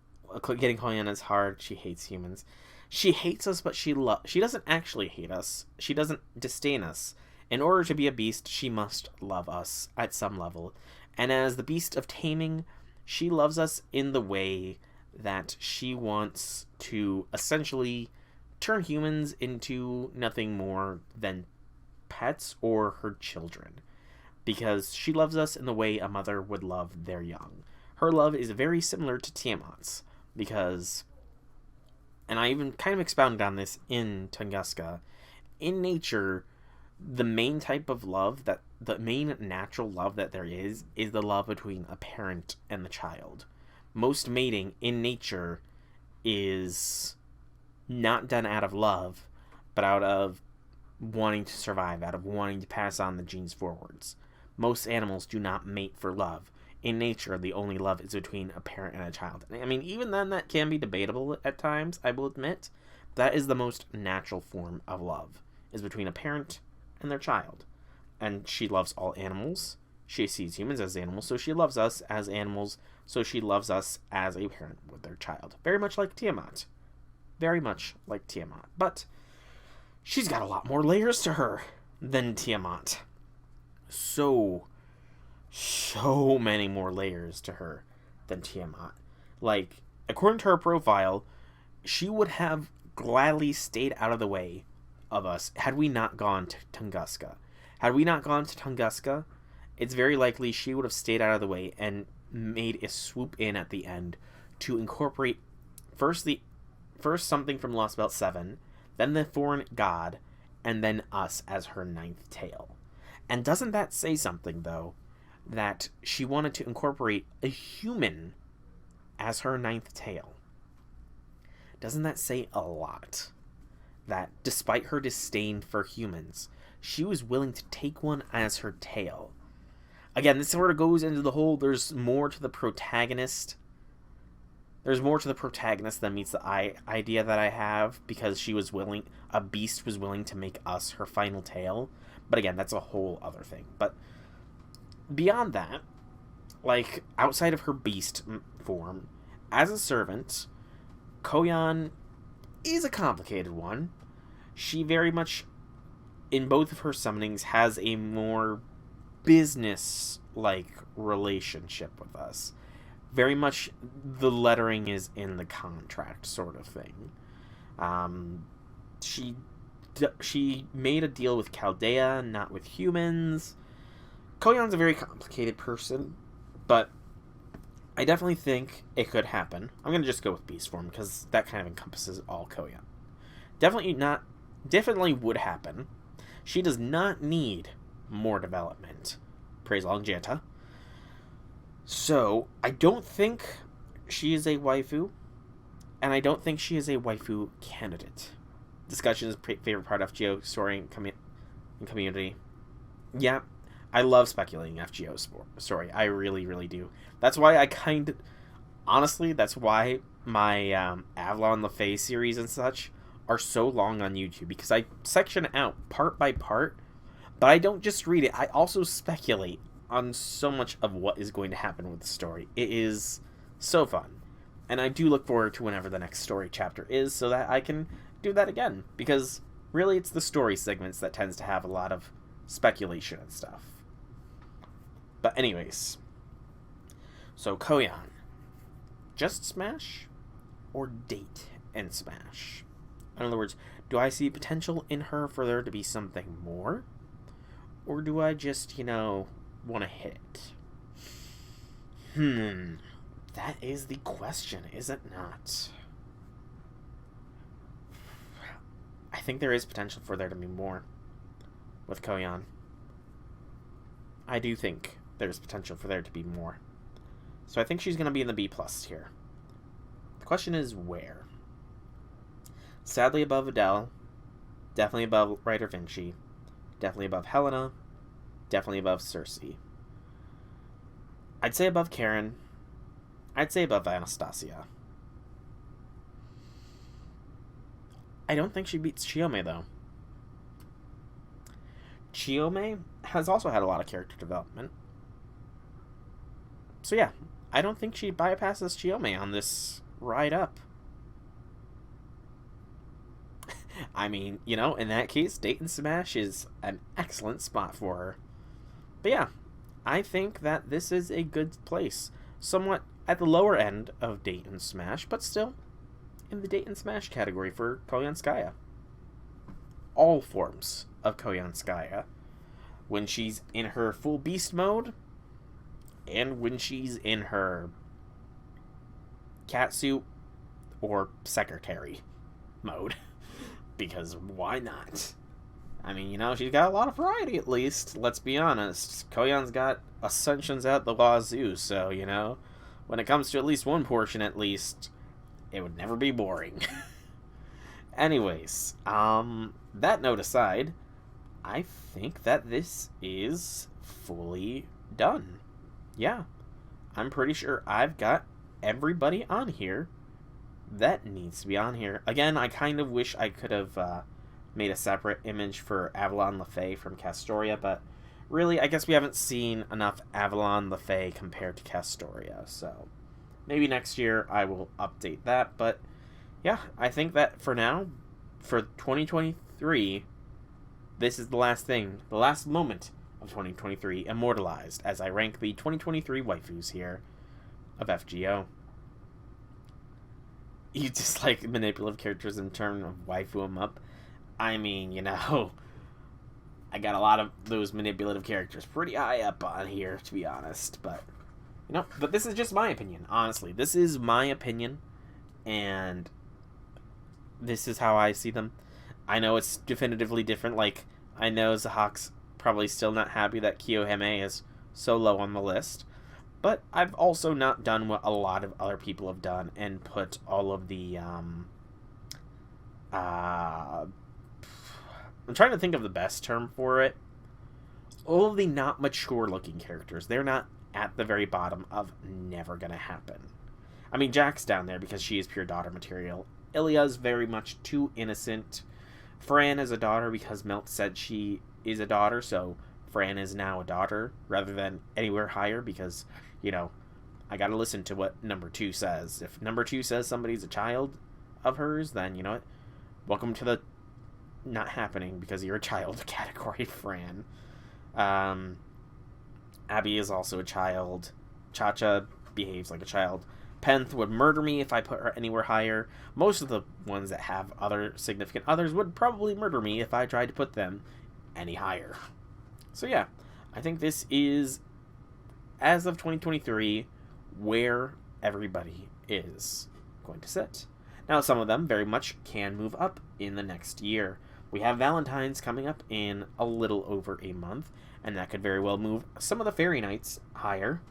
getting Koyan is hard. She hates humans. She hates us, but she doesn't actually hate us. She doesn't disdain us. In order to be a beast, she must love us at some level. And as the beast of taming, she loves us in the way that she wants to essentially turn humans into nothing more than pets or her children. Because she loves us in the way a mother would love their young. Her love is very similar to Tiamat's. Because, and I even kind of expounded on this in Tunguska, in nature, the main type of love, the main natural love that there is the love between a parent and the child. Most mating in nature is not done out of love, but out of wanting to survive, out of wanting to pass on the genes forwards. Most animals do not mate for love. In nature, the only love is between a parent and a child. I mean, even then, that can be debatable at times, I will admit. That is the most natural form of love, is between a parent and their child. And she loves all animals. She sees humans as animals, so she loves us as animals, so she loves us as a parent with their child. Very much like Tiamat. Very much like Tiamat. But she's got a lot more layers to her than Tiamat. So many more layers to her than Tiamat. Like, according to her profile, she would have gladly stayed out of the way of us had we not gone to Tunguska. Had we not gone to Tunguska, it's very likely she would have stayed out of the way and made a swoop in at the end to incorporate first something from Lost Belt 7, then the foreign god, and then us as her ninth tail. And doesn't that say something, though, that she wanted to incorporate a human as her ninth tail? Doesn't that say a lot? That despite her disdain for humans, she was willing to take one as her tail. Again, this sort of goes into the whole, there's more to the protagonist. There's more to the protagonist than meets the idea that I have, because she was willing, a beast was willing to make us her final tail. But again, that's a whole other thing. But beyond that, like, outside of her beast form, as a servant, Koyan is a complicated one. She very much, in both of her summonings, has a more business-like relationship with us. Very much the lettering is in the contract sort of thing. She made a deal with Chaldea, not with humans. Koyan's a very complicated person, but I definitely think it could happen. I'm going to just go with beast form, because that kind of encompasses all Koyan. Definitely would happen. She does not need more development. Praise Long Janta. So, I don't think she is a waifu, and I don't think she is a waifu candidate. Discussion is favorite part of FGO story and community. Yeah, I love speculating FGO story. I really, really do. That's why honestly, that's why my Avalon LaFay series and such are so long on YouTube, because I section it out part by part, but I don't just read it. I also speculate on so much of what is going to happen with the story. It is so fun. And I do look forward to whenever the next story chapter is so that I can do that again. Because really it's the story segments that tends to have a lot of speculation and stuff. But anyways. So Koyan. Just Smash? Or date and Smash? In other words, do I see potential in her for there to be something more? Or do I just, want to hit it? That is the question, is it not? I think there is potential for there to be more with Koyan. I do think there's potential for there to be more. So I think she's going to be in the B+ here. The question is where? Sadly above Adele, definitely above Writer Vinci, definitely above Helena, definitely above Cersei. I'd say above Karen. I'd say above Anastasia. I don't think she beats Chiome, though. Chiome has also had a lot of character development. So yeah, I don't think she bypasses Chiome on this ride up. I mean, in that case, Date and Smash is an excellent spot for her. But yeah, I think that this is a good place. Somewhat at the lower end of Date and Smash, but still in the Date and Smash category for Koyanskaya. All forms of Koyanskaya. When she's in her full beast mode, and when she's in her catsuit or secretary mode. Because why not? I mean, she's got a lot of variety at least, let's be honest. Koyan's got ascensions out the wazoo, so, when it comes to at least one portion at least, it would never be boring. Anyways, that note aside, I think that this is fully done. Yeah, I'm pretty sure I've got everybody on here that needs to be on here. Again, I kind of wish I could have made a separate image for Avalon LaFay from Castoria, but really, I guess we haven't seen enough Avalon LaFay compared to Castoria, so maybe next year I will update that. But yeah, I think that for now, for 2023, this is the last thing, the last moment of 2023 immortalized as I rank the 2023 waifus here of FGO. You just like manipulative characters in terms of waifu them up. I mean, I got a lot of those manipulative characters pretty high up on here, to be honest. But, but this is just my opinion, honestly. This is my opinion, and this is how I see them. I know it's definitively different. Like, I know Zahak's probably still not happy that Kiyohime is so low on the list. But I've also not done what a lot of other people have done and put all of the, I'm trying to think of the best term for it. All of the not mature-looking characters, they're not at the very bottom of never gonna happen. I mean, Jack's down there because she is pure daughter material. Ilya's very much too innocent. Fran is a daughter because Melt said she is a daughter, so Fran is now a daughter rather than anywhere higher because, I gotta listen to what number 2 says. If number 2 says somebody's a child of hers, then, you know what? Welcome to the not happening because you're a child category, Fran. Abby is also a child. Cha-Cha behaves like a child. Penth would murder me if I put her anywhere higher. Most of the ones that have other significant others would probably murder me if I tried to put them any higher. So yeah, I think this is, as of 2023, where everybody is going to sit. Now, some of them very much can move up in the next year. We have Valentine's coming up in a little over a month, and that could very well move some of the Fairy Knights higher.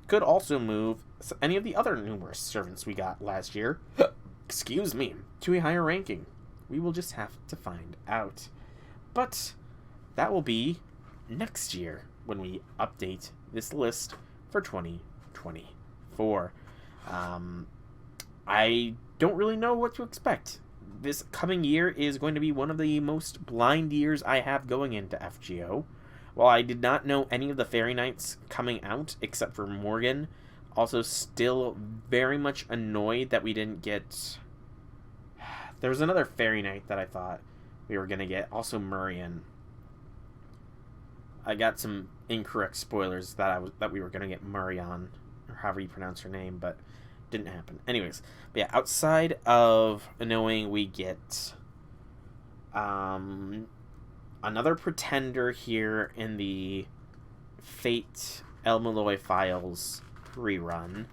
Could also move any of the other numerous servants we got last year, to a higher ranking. We will just have to find out. But that will be next year when we update this list for 2024. I don't really know what to expect. This coming year is going to be one of the most blind years I have going into FGO. While I did not know any of the Fairy Knights coming out, except for Morgan, also still very much annoyed that we didn't get... There was another Fairy Knight that I thought we were going to get. Also Murian. I got some incorrect spoilers that we were going to get Murian, or however you pronounce her name, but didn't happen. Anyways, but yeah, outside of knowing we get another pretender here in the Fate El Malloy Files rerun,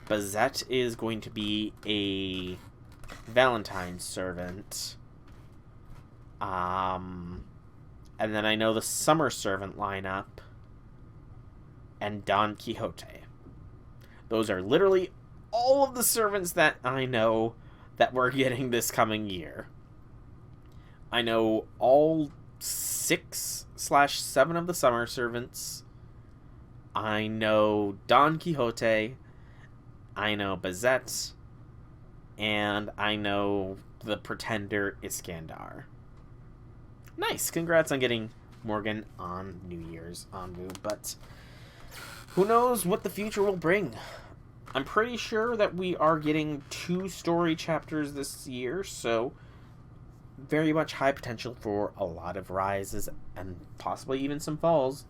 Bazette is going to be a Valentine's servant. And then I know the Summer Servant lineup and Don Quixote. Those are literally all of the servants that I know that we're getting this coming year. I know all 6/7 of the Summer Servants. I know Don Quixote. I know Bazette. And I know the pretender Iskandar. Nice. Congrats on getting Morgan on New Year's Anbu. But who knows what the future will bring. I'm pretty sure that we are getting 2 story chapters this year, so very much high potential for a lot of rises and possibly even some falls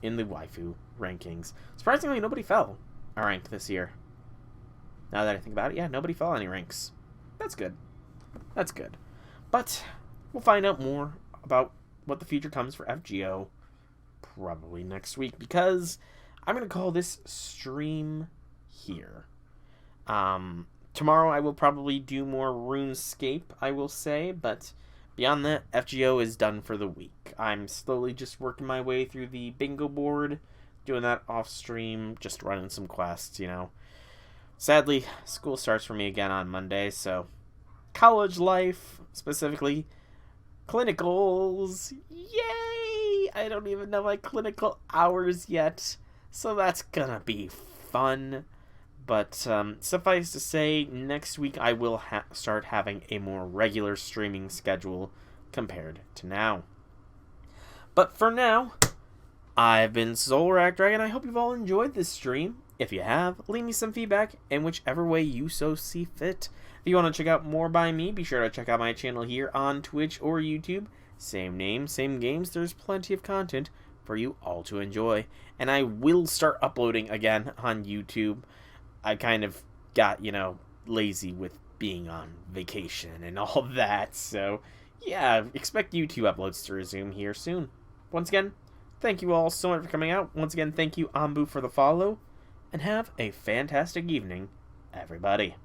in the waifu rankings. Surprisingly, nobody fell a rank this year. Now that I think about it, yeah, nobody fell any ranks. That's good. That's good. But we'll find out more about what the future comes for FGO probably next week, because I'm going to call this stream here. Tomorrow I will probably do more RuneScape, I will say, but beyond that, FGO is done for the week. I'm slowly just working my way through the bingo board, doing that off stream, just running some quests, you know. Sadly, school starts for me again on Monday, so college life, specifically clinicals, yay! I don't even know my clinical hours yet, so that's gonna be fun. But suffice to say, next week I will start having a more regular streaming schedule compared to now. But for now, I've been Soulrack Dragon. I hope you've all enjoyed this stream. If you have, leave me some feedback in whichever way you so see fit. If you want to check out more by me, be sure to check out my channel here on Twitch or YouTube. Same name, same games. There's plenty of content for you all to enjoy. And I will start uploading again on YouTube. I kind of got, lazy with being on vacation and all that. So, yeah, expect YouTube uploads to resume here soon. Once again, thank you all so much for coming out. Once again, thank you, Anbu, for the follow. And have a fantastic evening, everybody.